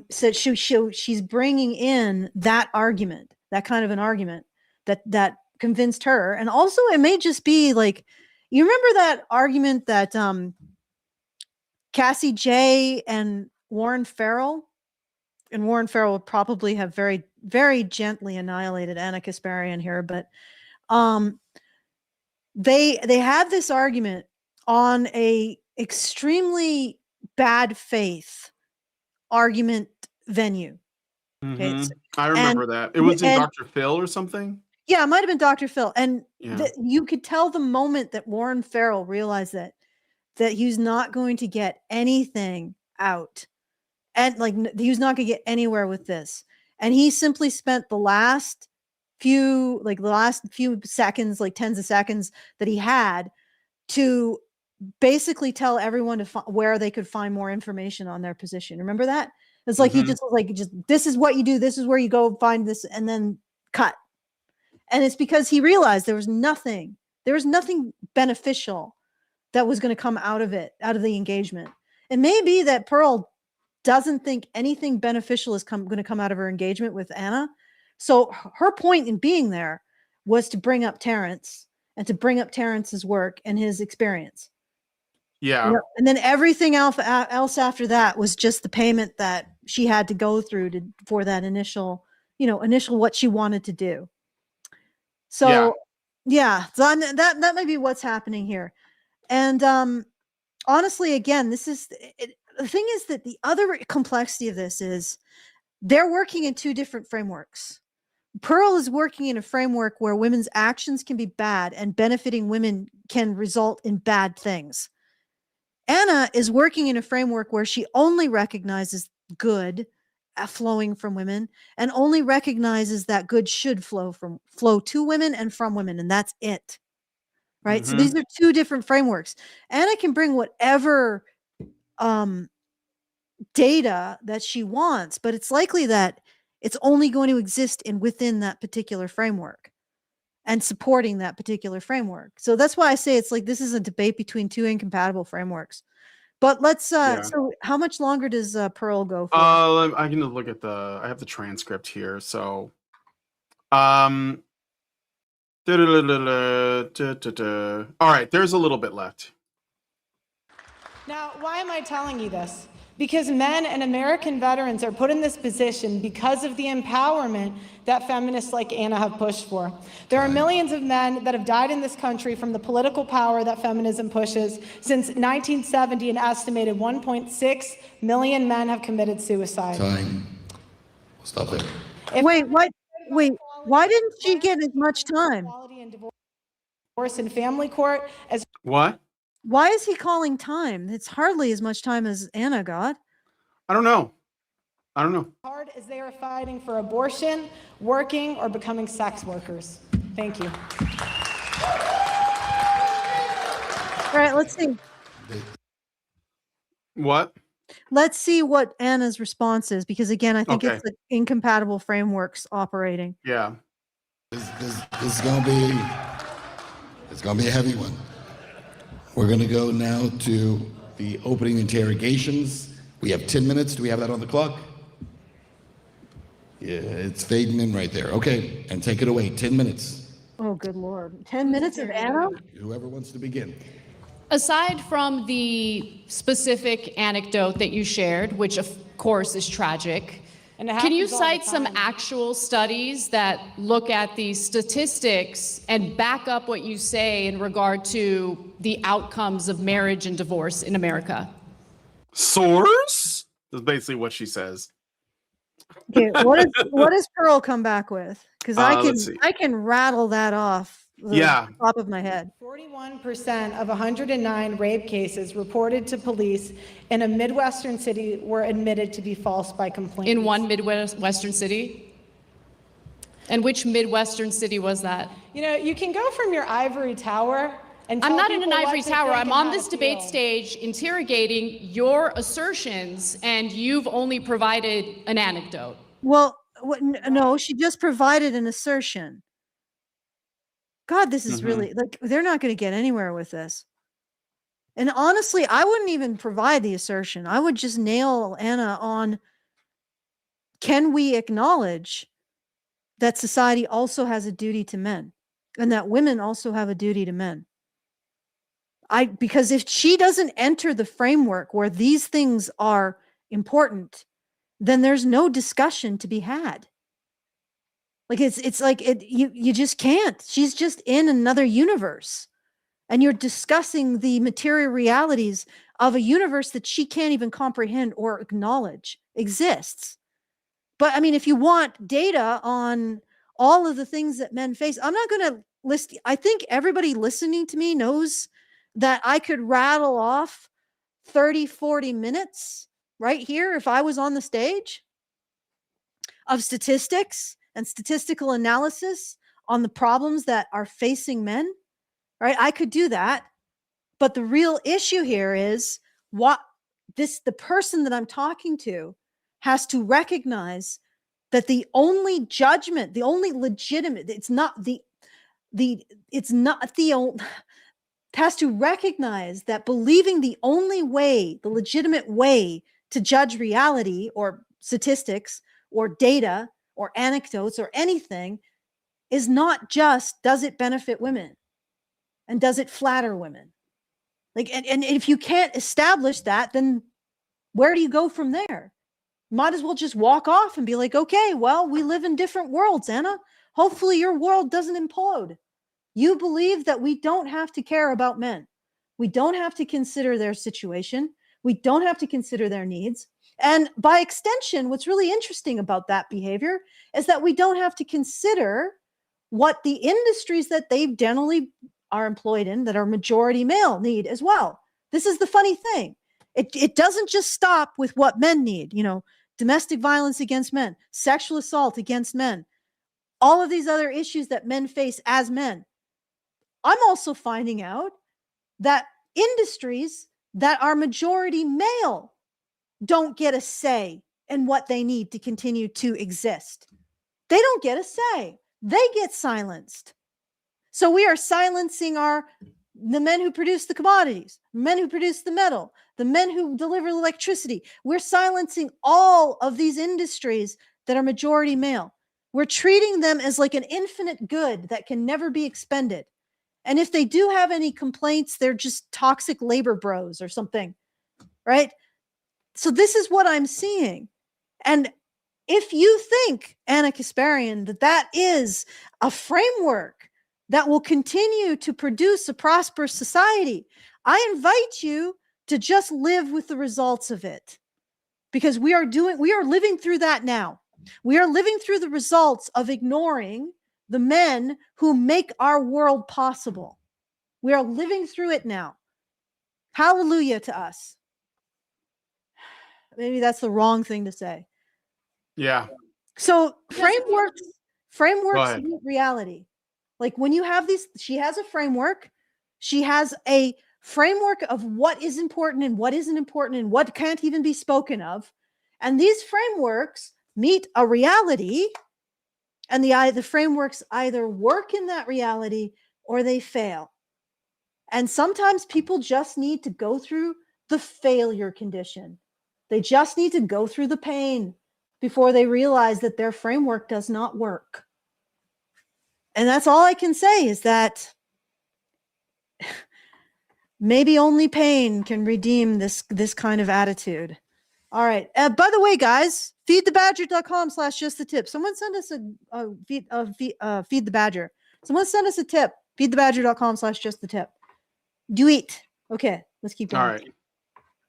so she's bringing in that argument, that kind of an argument that convinced her. And also it may just be like, you remember that argument that Cassie J and Warren Farrell would probably have very, very gently annihilated Anna Kasparian here, but they had this argument on a extremely bad faith argument venue. Okay, Mhm. I remember that. It was in Dr. Phil or something? Yeah, it might have been Dr. Phil. And Yeah. you could tell the moment that Warren Farrell realized that he's not going to get anything out. And like he was not going to get anywhere with this. And he simply spent the last few seconds, like tens of seconds that he had to basically tell everyone where they could find more information on their position. Remember that? It's like he just was like, this is what you do, this is where you go find this, and then cut. And it's because he realized there was nothing beneficial that was going to come out of it, out of the engagement. It may be that Pearl doesn't think anything beneficial is going to come out of her engagement with Anna. So her point in being there was to bring up Terrence and to bring up Terrence's work and his experience. Yeah. And then everything else after that was just the payment that she had to go through for that initial what she wanted to do. So yeah, so that might be what's happening here. And honestly, again, the thing is that the other complexity of this is they're working in two different frameworks. Pearl is working in a framework where women's actions can be bad and benefiting women can result in bad things. Anna is working in a framework where she only recognizes good flowing from women and only recognizes that good should flow to women and from women, and that's it. Right? So these are two different frameworks. Anna can bring whatever data that she wants, but it's likely that it's only going to exist within that particular framework and supporting that particular framework. So that's why I say it's like this is a debate between two incompatible frameworks. But let's so how much longer does Pearl go for? I can look at I have the transcript here. So all right, there's a little bit left. Now, why am I telling you this? Because men and American veterans are put in this position because of the empowerment that feminists like Anna have pushed for. There are millions of men that have died in this country from the political power that feminism pushes. Since 1970, an estimated 1.6 million men have committed suicide. Time. We'll stop there. Wait, what? Wait, why didn't she get as much time? Divorce and family court as What? Why is he calling time? It's hardly as much time as Anna got. I don't know. hard as they are fighting for abortion, working, or becoming sex workers. Thank you. All right, let's see. What? Let's see what Anna's response is, because again, I think Okay. it's the incompatible frameworks operating. Yeah. This is gonna be a heavy one. We're gonna go now to the opening interrogations. We have 10 minutes. Do we have that on the clock? Yeah, it's fading in right there. Okay, and take it away. 10 minutes. Oh, good Lord. 10 minutes of Anna? Whoever wants to begin. Aside from the specific anecdote that you shared, which of course is tragic, And it can you happens all the cite some time. actual studies that look at the statistics and back up what you say in regard to the outcomes of marriage and divorce in America? Source? That's basically what she says. Okay, what does Pearl come back with? Because let's see. I can rattle that off the top of my head. 41% of 109 rape cases reported to police in a Midwestern city were admitted to be false by complainants. In one Midwestern city? And which Midwestern city was that? You know, you can go from your ivory tower and I'm tell not in an people what ivory to tower. think I'm and on how to this debate feel. stage interrogating your assertions, and you've only provided an anecdote. Well, no, she just provided an assertion. God, this is really like, they're not going to get anywhere with this. And honestly, I wouldn't even provide the assertion. I would just nail Anna on, can we acknowledge that society also has a duty to men and that women also have a duty to men? Because if she doesn't enter the framework where these things are important, then there's no discussion to be had. Like it's like you just can't. She's just in another universe. And you're discussing the material realities of a universe that she can't even comprehend or acknowledge exists. But I mean, if you want data on all of the things that men face, I'm not going to list. I think everybody listening to me knows that I could rattle off 30, 40 minutes right here if I was on the stage of statistics and statistical analysis on the problems that are facing men. Right? I could do that. But the real issue here is the person that I'm talking to has to recognize that the only judgment, the only legitimate, has to recognize that believing the only way, the legitimate way to judge reality or statistics or data or anecdotes or anything is not just, does it benefit women? And does it flatter women? Like, and if you can't establish that, then where do you go from there? Might as well just walk off and be like, okay, well, we live in different worlds, Anna. Hopefully your world doesn't implode. You believe that we don't have to care about men. We don't have to consider their situation. We don't have to consider their needs. And by extension, what's really interesting about that behavior is that we don't have to consider what the industries that they generally are employed in that are majority male need as well. This is the funny thing. It doesn't just stop with what men need, domestic violence against men, sexual assault against men, all of these other issues that men face as men. I'm also finding out that industries that are majority male don't get a say in what they need to continue to exist. They don't get a say. They get silenced. So we are silencing the men who produce the commodities, men who produce the metal, the men who deliver electricity. We're silencing all of these industries that are majority male. We're treating them as like an infinite good that can never be expended. And if they do have any complaints, they're just toxic labor bros or something, right? So this is what I'm seeing. And if you think, Anna Kasparian, that is a framework that will continue to produce a prosperous society, I invite you to just live with the results of it, because we are living through that now. We are living through the results of ignoring the men who make our world possible. We are living through it now. Hallelujah to us. Maybe that's the wrong thing to say. Yeah. So frameworks meet reality. Like when you have these, she has a framework. She has a framework of what is important and what isn't important and what can't even be spoken of. And these frameworks meet a reality, and the frameworks either work in that reality or they fail. And sometimes people just need to go through the failure condition. They just need to go through the pain before they realize that their framework does not work. And that's all I can say, is that maybe only pain can redeem this kind of attitude. All right. By the way, guys, feedthebadger.com/justthetip. Someone send us feed the badger. Someone send us a tip. Feedthebadger.com/justthetip. Do it. Okay, let's keep going. All right.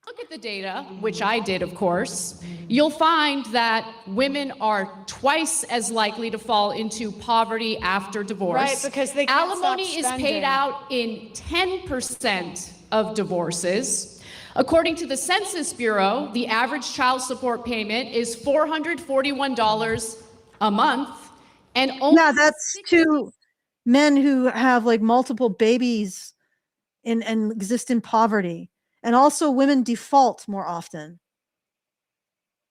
Look at the data, which I did, of course. You'll find that women are twice as likely to fall into poverty after divorce. Right, because they can't Alimony stop is spending. paid out in 10% of divorces. According to the Census Bureau, the average child support payment is $441 a month, and only that's to men who have like multiple babies and exist in poverty. And also women default more often.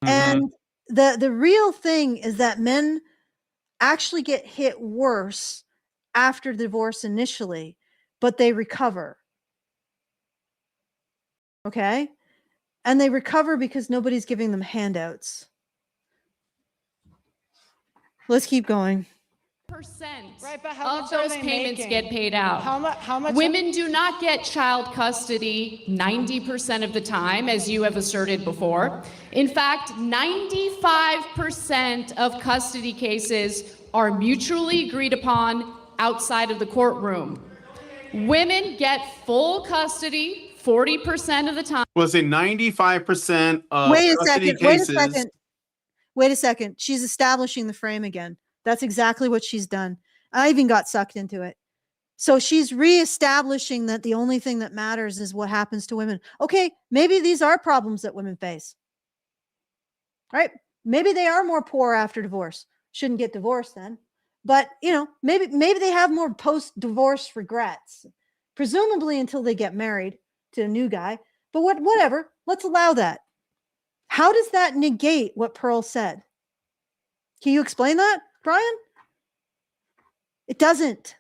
And the real thing is that men actually get hit worse after divorce initially, but they recover. Okay? And they recover because nobody's giving them handouts. Let's keep going. Right, but how Of much are those they payments making? get paid out. How much? Women do not get child custody 90% of the time, as you have asserted before. In fact, 95% of custody cases are mutually agreed upon outside of the courtroom. Women get full custody 40% of the time. Was it 95% of Wait a custody second. Wait a cases? second. Wait a second. She's establishing the frame again. That's exactly what she's done. I even got sucked into it. So she's reestablishing that the only thing that matters is what happens to women. Okay, maybe these are problems that women face. Right? Maybe they are more poor after divorce. Shouldn't get divorced then. But, you know, maybe they have more post-divorce regrets. Presumably until they get married to a new guy. But whatever. Let's allow that. How does that negate what Pearl said? Can you explain that, Brian? It doesn't.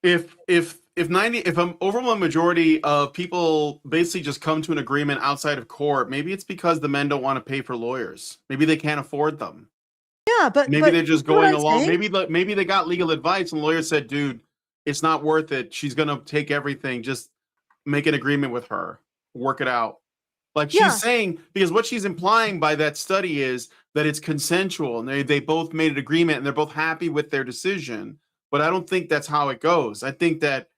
If an overwhelming majority of people basically just come to an agreement outside of court, maybe it's because the men don't want to pay for lawyers. Maybe they can't afford them. Yeah, but Maybe they're just going along. saying? Maybe they got legal advice and the lawyer said, "Dude, it's not worth it. She's gonna take everything. Just make an agreement with her. Work it out." Like she's Yeah. saying, because what she's implying by that study is that it's consensual and they both made an agreement and they're both happy with their decision. But I don't think that's how it goes. I think that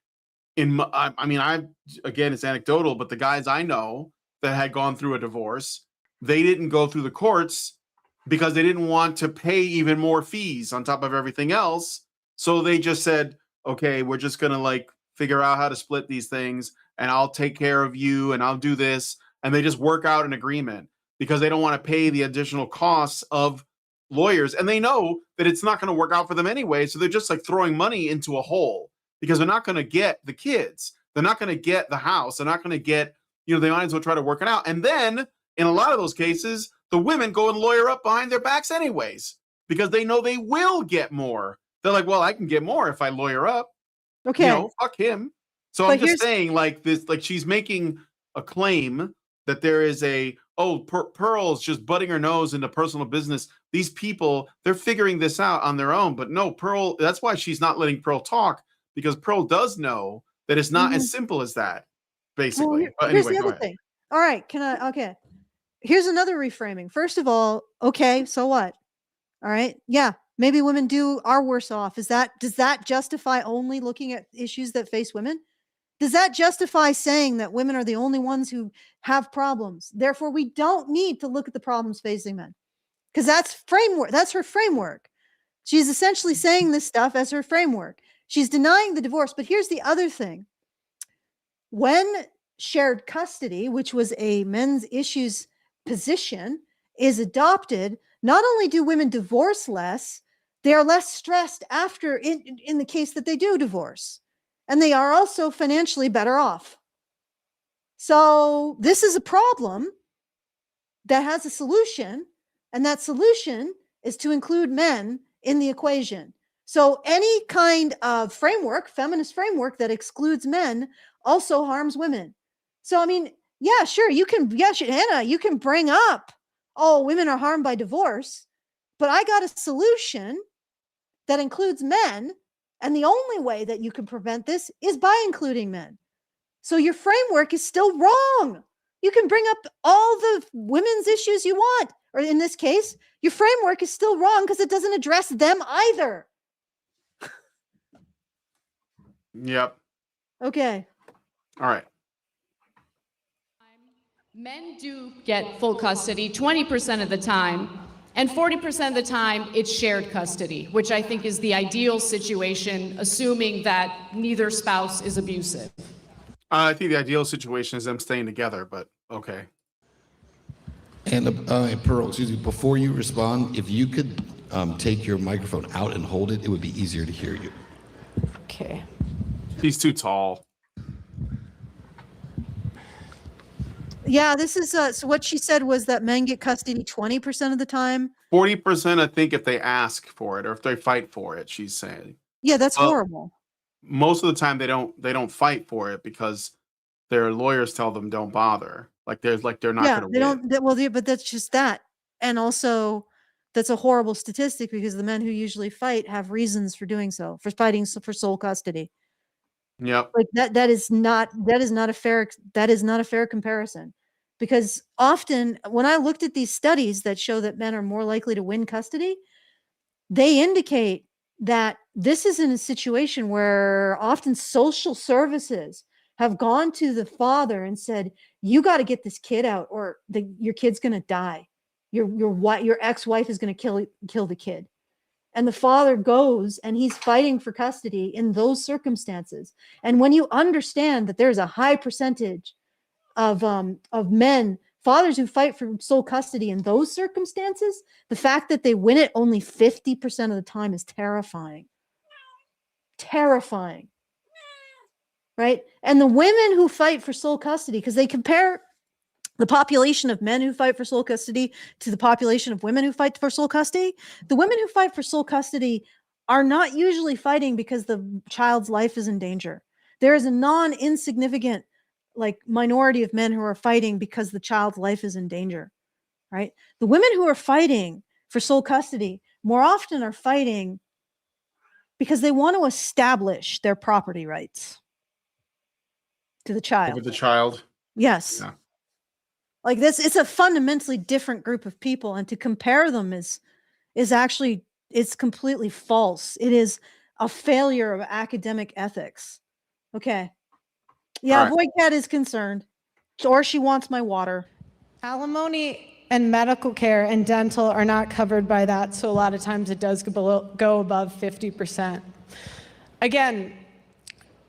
again, it's anecdotal, but the guys I know that had gone through a divorce, they didn't go through the courts because they didn't want to pay even more fees on top of everything else. So they just said, okay, we're just going to like figure out how to split these things and I'll take care of you and I'll do this. And they just work out an agreement because they don't want to pay the additional costs of lawyers. And they know that it's not going to work out for them anyway. So they're just like throwing money into a hole because they're not going to get the kids. They're not going to get the house. They're not going to get, they might as well try to work it out. And then in a lot of those cases, the women go and lawyer up behind their backs anyways, because they know they will get more. They're like, well, I can get more if I lawyer up. Okay. Fuck him. So But I'm just saying like this, like she's making a claim that there is Pearl's just butting her nose into personal business. These people, they're figuring this out on their own. But no, Pearl, that's why she's not letting Pearl talk, because Pearl does know that it's not as simple as that, basically. Well, But here's anyway, the go other ahead. thing. All right, okay. Here's another reframing. First of all, okay, so what? All right. Yeah, maybe women are worse off. Does that justify only looking at issues that face women? Does that justify saying that women are the only ones who have problems? Therefore, we don't need to look at the problems facing men. Because that's her framework. She's essentially saying this stuff as her framework. She's denying the divorce. But here's the other thing. When shared custody, which was a men's issues position, is adopted, not only do women divorce less, they are less stressed after in the case that they do divorce. And they are also financially better off. So this is a problem that has a solution, and that solution is to include men in the equation. So any kind of framework, feminist framework that excludes men also harms women. So, I mean, yeah, sure, Hannah, you can bring up, women are harmed by divorce, but I got a solution that includes men. And the only way that you can prevent this is by including men. So your framework is still wrong. You can bring up all the women's issues you want, or in this case, your framework is still wrong because it doesn't address them either. Yep. Okay. All right. Men do get full custody 20% of the time, and 40% of the time it's shared custody, which I think is the ideal situation, assuming that neither spouse is abusive. I think the ideal situation is them staying together, but okay. And Pearl, excuse me, before you respond, if you could take your microphone out and hold it, it would be easier to hear you. Okay. He's too tall. Yeah, this is so what she said was that men get custody 20% of the time. 40%, I think, if they ask for it or if they fight for it, she's saying. Yeah, that's Well, horrible. most of the time they don't fight for it because their lawyers tell them don't bother. Like they're not Yeah, going to they win. don't. But that's just that, and also that's a horrible statistic because the men who usually fight have reasons for doing so, for fighting for sole custody. Yep. Like that is not a fair comparison, because often when I looked at these studies that show that men are more likely to win custody, they indicate that this is in a situation where often social services have gone to the father and said, you got to get this kid out, or your kid's going to die. Your ex-wife is going to kill the kid. And the father goes and he's fighting for custody in those circumstances. And when you understand that there's a high percentage of men, fathers who fight for sole custody in those circumstances, the fact that they win it only 50% of the time is terrifying. Terrifying. Right? And the women who fight for sole custody, because they compare the population of men who fight for sole custody to the population of women who fight for sole custody, the women who fight for sole custody are not usually fighting because the child's life is in danger. There is a non-insignificant minority of men who are fighting because the child's life is in danger, right? The women who are fighting for sole custody more often are fighting because they want to establish their property rights to the child. Over the child. Yes. Yeah. Like this, it's a fundamentally different group of people, and to compare them is actually, it's completely false. It is a failure of academic ethics. Okay. Yeah, All right. Void Cat is concerned, or she wants my water. Alimony and medical care and dental are not covered by that, so a lot of times it does go above 50%. Again,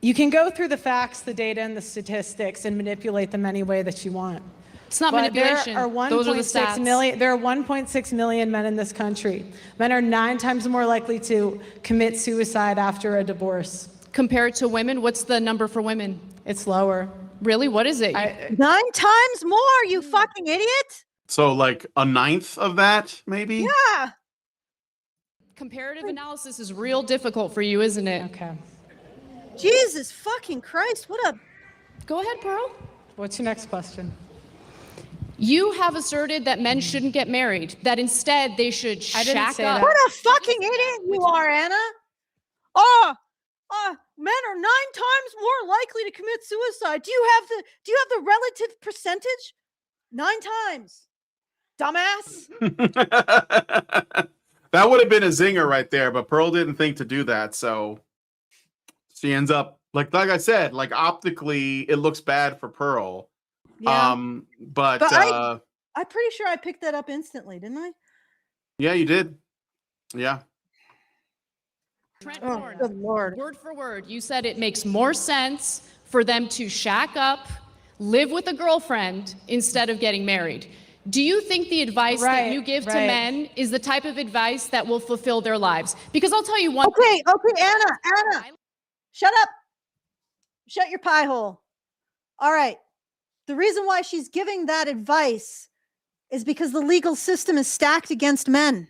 you can go through the facts, the data, and the statistics and manipulate them any way that you want. It's not But manipulation. There are Those are the 1.6 stats. million. There are 1.6 million men in this country. Men are 9 times more likely to commit suicide after a divorce. Compared to women, what's the number for women? It's lower. Really? What is it? 9 times more, you fucking idiot. So like a ninth of that, maybe? Yeah. Comparative analysis is real difficult for you, isn't it? Okay. Jesus fucking Christ. What a... Go ahead, Pearl. What's your next question? You have asserted that men shouldn't get married, that instead they should I didn't shack say up. that. What a fucking idiot you are, Anna. Men are 9 times more likely to commit suicide. Do you have the relative percentage? 9 times. Dumbass. That would have been a zinger right there, but Pearl didn't think to do that, so she ends up like I said, like optically it looks bad for Pearl. Yeah. But I'm pretty sure I picked that up instantly, didn't I? yeah, you did. Yeah. Trent Oh, Horn, good Lord. word for word, you said it makes more sense for them to shack up, live with a girlfriend instead of getting married. Do you think the advice that you give to men is the type of advice that will fulfill their lives? Because I'll tell you one Okay, Anna. Shut up. Shut your pie hole. All right. The reason why she's giving that advice is because the legal system is stacked against men.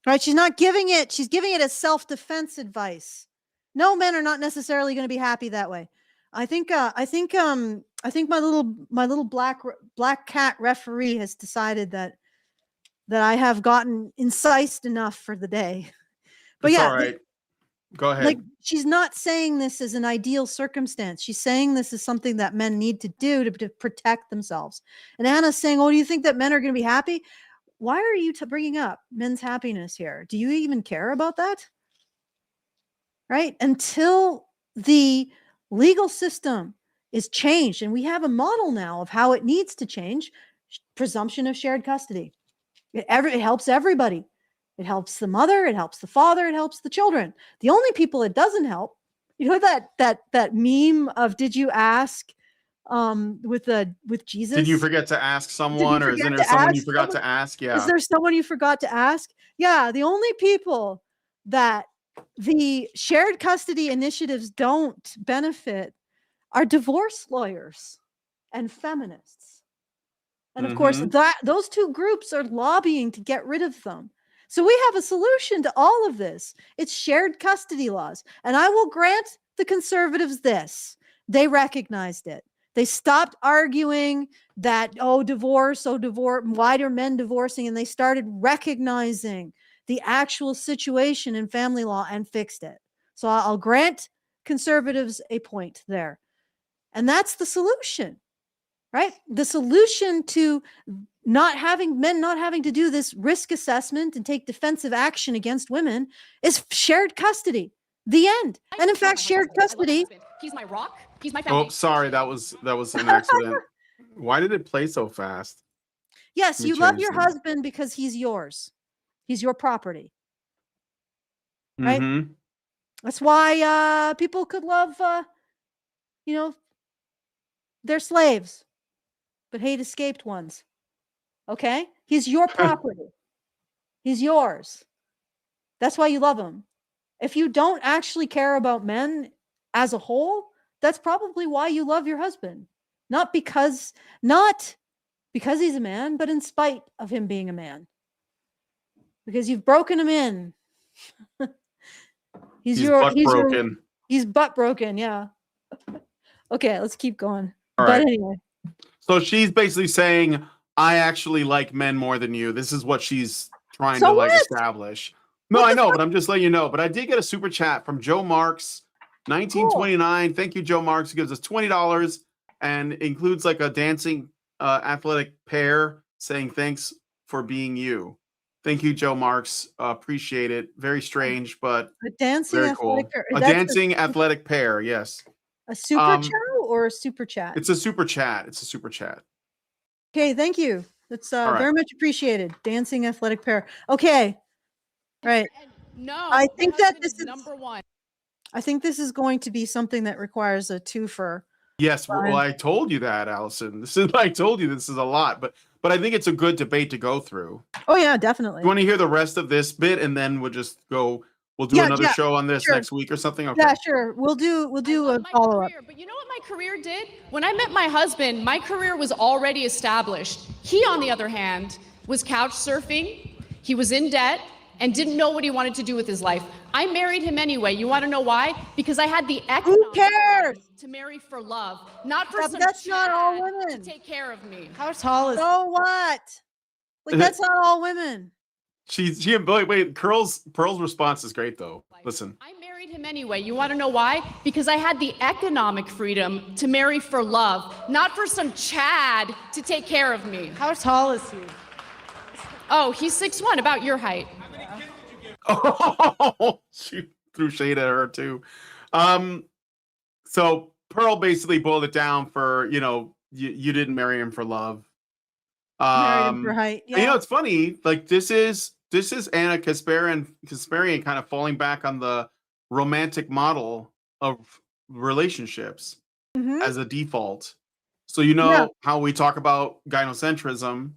Right? She's giving it as self-defense advice. No, men are not necessarily going to be happy that way. I think my little black cat referee has decided that I have gotten incised enough for the day. But It's yeah, all right. Go ahead. like she's not saying this as an ideal circumstance. She's saying this is something that men need to do to protect themselves. And Anna's saying, "Oh, do you think that men are going to be happy?" Why are you bringing up men's happiness here? Do you even care about that? Right? Until the legal system is changed, and we have a model now of how it needs to change. Presumption of shared custody. It helps everybody. It helps the mother, it helps the father, it helps the children. The only people it doesn't help, you know, that meme of "Did you ask?" with Jesus. Did you forget to ask someone, or is there someone you forgot to ask? Yeah. Is there someone you forgot to ask? Yeah, the only people that the shared custody initiatives don't benefit are divorce lawyers and feminists. And of course, those two groups are lobbying to get rid of them. So we have a solution to all of this. It's shared custody laws. And I will grant the conservatives this. They recognized it. They stopped arguing that, oh, divorce, why are men divorcing? And they started recognizing the actual situation in family law and fixed it. So I'll grant conservatives a point there. And that's the solution, right? The solution to men not having to do this risk assessment and take defensive action against women is shared custody. The end. And in fact, shared custody. He's my rock. He's my Oh, foundation. sorry, that was an accident. Why did it play so fast? Yes, Let me you love change your that. husband because he's yours. He's your property. Right? Mm-hmm. That's why people could love, their slaves, but hate escaped ones. Okay? He's your property. He's yours. That's why you love him. If you don't actually care about men as a whole, that's probably why you love your husband. Not because he's a man, but in spite of him being a man. Because you've broken him in. He's butt broken, yeah. Okay, let's keep going. All but right. anyway. So she's basically saying, I actually like men more than you. This is what she's trying So to like what? establish. No, I know, but I'm just letting you know. But I did get a super chat from Joe Marks, 1929. Thank you, Joe Marks. He gives us $20 and includes like a dancing athletic pair saying thanks for being you. Thank you, Joe Marks. Appreciate it. Very strange, but A dancing very athletic cool. pair. A That's dancing athletic pair. Yes. a super chat or a super chat? It's a super chat. It's a super chat. Okay, thank you. That's All right. very much appreciated. Dancing athletic pair. Okay. Right. No, I think my that husband this is number one. I think this is going to be something that requires a twofer. Yes, well, I told you that, Allison. I told you this is a lot, but I think it's a good debate to go through. Oh yeah, definitely. You want to hear the rest of this bit, and then we'll just go. We'll do Yeah, another yeah, show on this sure. next week or something. Okay. Yeah, sure. We'll do a My follow up. career, but you know what my career did? When I met my husband, my career was already established. He, on the other hand, was couch surfing. He was in debt and didn't know what he wanted to do with his life. I married him anyway. You want to know why? Because I had the economic cares? to marry for love, not for Yeah, some but that's not all Chad women. to take care of me. How tall is So what? Like that's not all women. Wait, Pearl's response is great though. Listen. I married him anyway. You want to know why? Because I had the economic freedom to marry for love, not for some Chad to take care of me. How tall is he? Oh, he's 6'1", about your height. Oh, she threw shade at her too. So Pearl basically boiled it down for, you didn't marry him for love. Married him for height. Yeah. It's funny. Like this is Anna Kasparian kind of falling back on the romantic model of relationships as a default. So how we talk about gynocentrism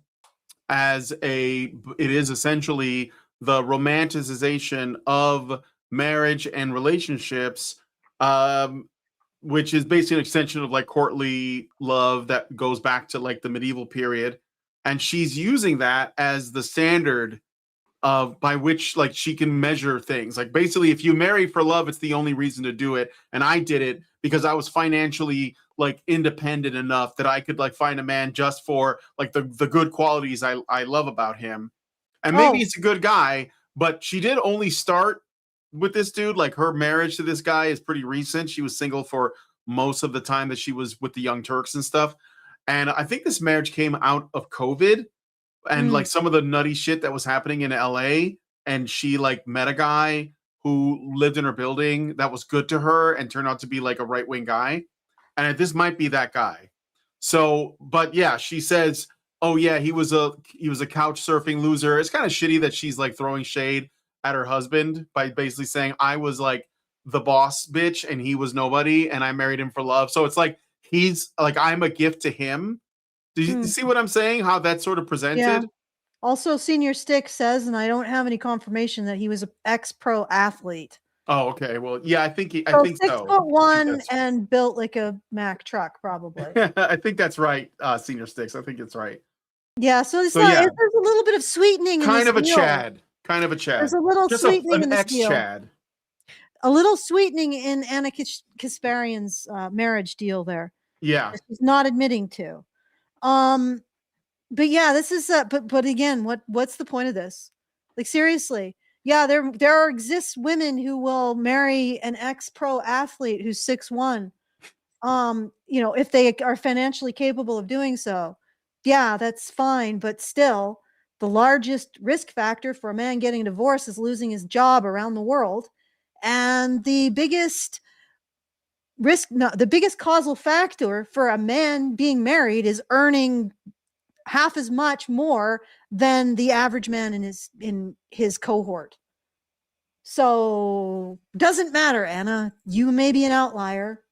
as it is essentially the romanticization of marriage and relationships, which is basically an extension of like courtly love that goes back to like the medieval period. And she's using that as the standard by which like she can measure things. Like basically, if you marry for love, it's the only reason to do it. And I did it because I was financially like independent enough that I could like find a man just for like the good qualities I love about him. And maybe he's a good guy, but she did only start with this dude. Like her marriage to this guy is pretty recent. She was single for most of the time that she was with the Young Turks and stuff. And I think this marriage came out of COVID and like some of the nutty shit that was happening in LA. And she like met a guy who lived in her building that was good to her and turned out to be like a right-wing guy. And this might be that guy. So, but yeah, she says, oh yeah, he was a couch surfing loser. It's kind of shitty that she's like throwing shade at her husband by basically saying I was like the boss bitch and he was nobody and I married him for love. So it's like he's like I'm a gift to him. Do you see what I'm saying? How that's sort of presented? Yeah. Also, Senior Stick says, and I don't have any confirmation that he was an ex-pro athlete. Oh, okay. Well, yeah, I think so. 6'1" and built like a Mack truck, probably. I think that's right, Senior Sticks. I think it's right. Yeah, so it's there's a little bit of sweetening. Kind in of a this meal. Chad. kind of a Chad. There's a little Just sweetening in an this ex deal. Chad. A little sweetening in Anna Kasparian's marriage deal there. Yeah. That she's not admitting to. But yeah, this is but again, what's the point of this? Like, seriously. Yeah, there exists women who will marry an ex-pro athlete who's 6'1". You know, if they are financially capable of doing so. Yeah, that's fine, but still, the largest risk factor for a man getting a divorce is losing his job around the world. And the biggest the biggest causal factor for a man being married is earning half as much more than the average man in his cohort. So doesn't matter, Anna. You may be an outlier.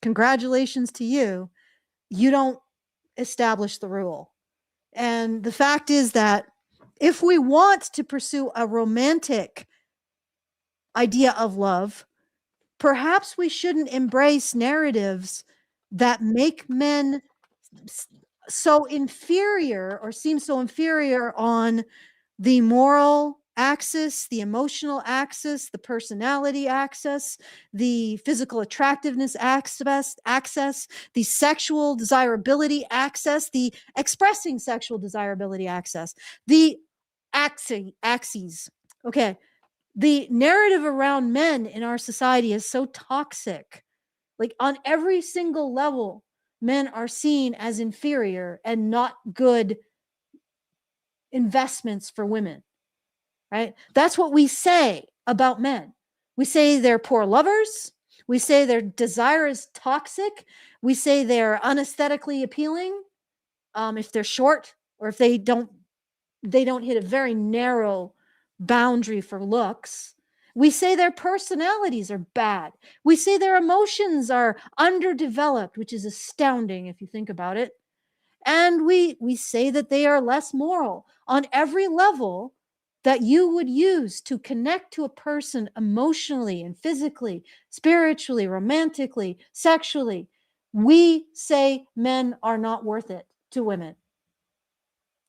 Congratulations to you. You don't establish the rule. And the fact is that if we want to pursue a romantic idea of love, perhaps we shouldn't embrace narratives that make men so inferior or seem so inferior on the moral axis, the emotional axis, the personality axis, the physical attractiveness axis, the sexual desirability axis, the expressing sexual desirability axis, the axes. Okay. The narrative around men in our society is so toxic. Like, on every single level, men are seen as inferior and not good investments for women, right? That's what we say about men. We say they're poor lovers. We say their desire is toxic. We say they're unesthetically appealing if they're short, or if they don't hit a very narrow boundary for looks. We say their personalities are bad. We say their emotions are underdeveloped, which is astounding if you think about it. And we say that they are less moral on every level that you would use to connect to a person emotionally and physically, spiritually, romantically, sexually. We say men are not worth it to women.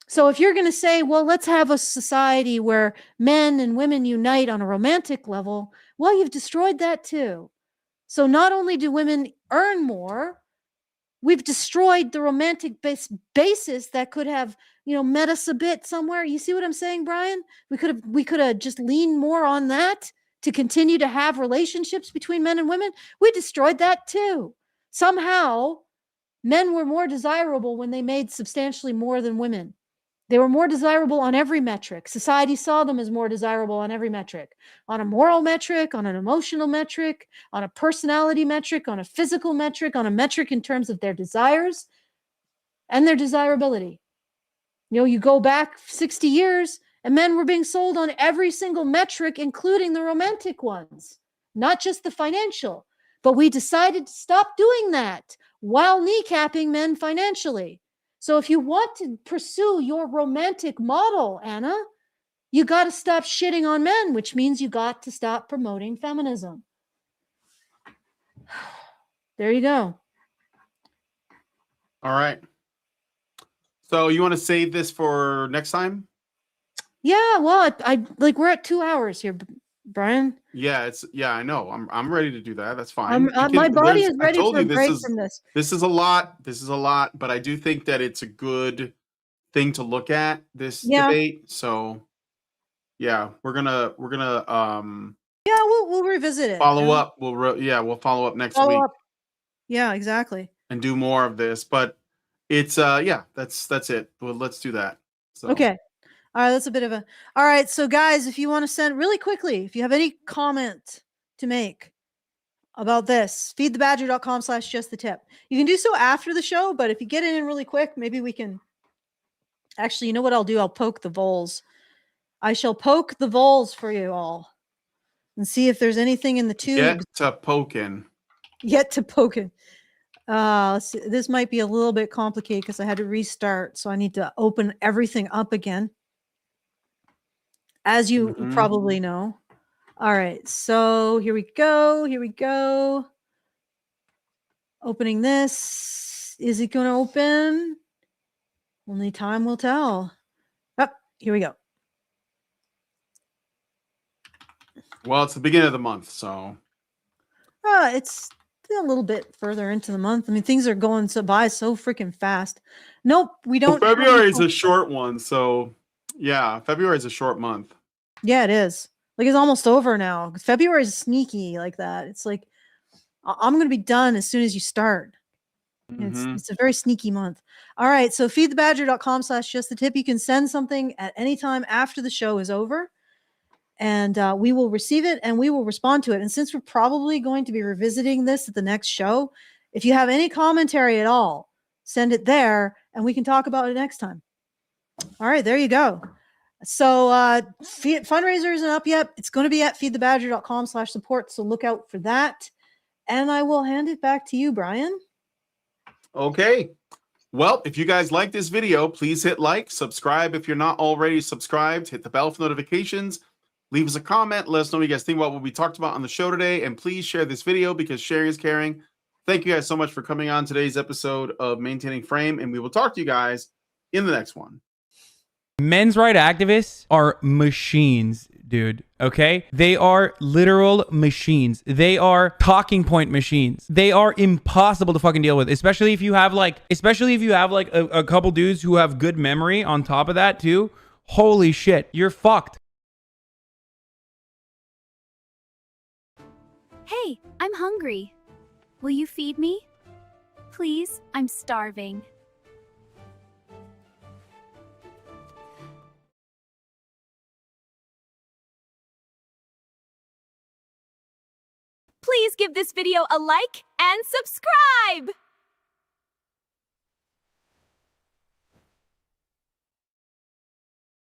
So if you're going to say, well, let's have a society where men and women unite on a romantic level, well, you've destroyed that too. So not only do women earn more, we've destroyed the romantic basis that could have, met us a bit somewhere. You see what I'm saying, Brian? We could have just leaned more on that to continue to have relationships between men and women. We destroyed that too. Somehow, men were more desirable when they made substantially more than women. They were more desirable on every metric. Society saw them as more desirable on every metric. On a moral metric, on an emotional metric, on a personality metric, on a physical metric, on a metric in terms of their desires and their desirability. You go back 60 years and men were being sold on every single metric, including the romantic ones, not just the financial. But we decided to stop doing that while kneecapping men financially. So if you want to pursue your romantic model, Anna, you got to stop shitting on men, which means you got to stop promoting feminism. There you go. All right. So you want to save this for next time? Yeah, well, I like, we're at 2 hours here, Brian. Yeah, I know. I'm ready to do that. That's fine. My body is ready for a break from this. This is a lot, but I do think that it's a good thing to look at, this debate. So yeah, we're gonna yeah, we'll revisit it. Follow up. We'll follow up next week. Yeah, exactly. And do more of this, but it's that's it. Well, let's do that. So. Okay. All right, that's a bit of a... All right, so guys, if you want to send really quickly, if you have any comment to make about this, feedthebadger.com/justthetip. You can do so after the show, but if you get it in really quick, maybe we can... Actually, you know what I'll do? I'll poke the voles. I shall poke the voles for you all and see if there's anything in the tube. Yet to poking. Let's see. This might be a little bit complicated because I had to restart, so I need to open everything up again. As you probably know. All right, so here we go. Opening this. Is it going to open? Only time will tell. Oh, here we go. Well, it's the beginning of the month, so It's a little bit further into the month. I mean, things are going by so freaking fast. Nope, we well, don't. February is a short one, so yeah, February is a short month. Yeah, it is. Like it's almost over now. February is sneaky like that. It's like I'm going to be done as soon as you start. Mhm. It's a very sneaky month. All right, so feedthebadger.com/justthetip. You can send something at any time after the show is over, and we will receive it and we will respond to it. And since we're probably going to be revisiting this at the next show, if you have any commentary at all, send it there and we can talk about it next time. All right, there you go. So fundraiser isn't up yet. It's going to be at feedthebadger.com/support. So look out for that. And I will hand it back to you, Brian. Okay. Well, if you guys like this video, please hit like, subscribe if you're not already subscribed, hit the bell for notifications, leave us a comment, let us know what you guys think about what we talked about on the show today, and please share this video because sharing is caring. Thank you guys so much for coming on today's episode of Maintaining Frame, and we will talk to you guys in the next one. Men's rights activists are machines, dude. Okay? They are literal machines. They are talking point machines. They are impossible to fucking deal with, especially if you have like a couple dudes who have good memory on top of that too. Holy shit, you're fucked. Hey, I'm hungry. Will you feed me? Please, I'm starving. Please give this video a like and subscribe!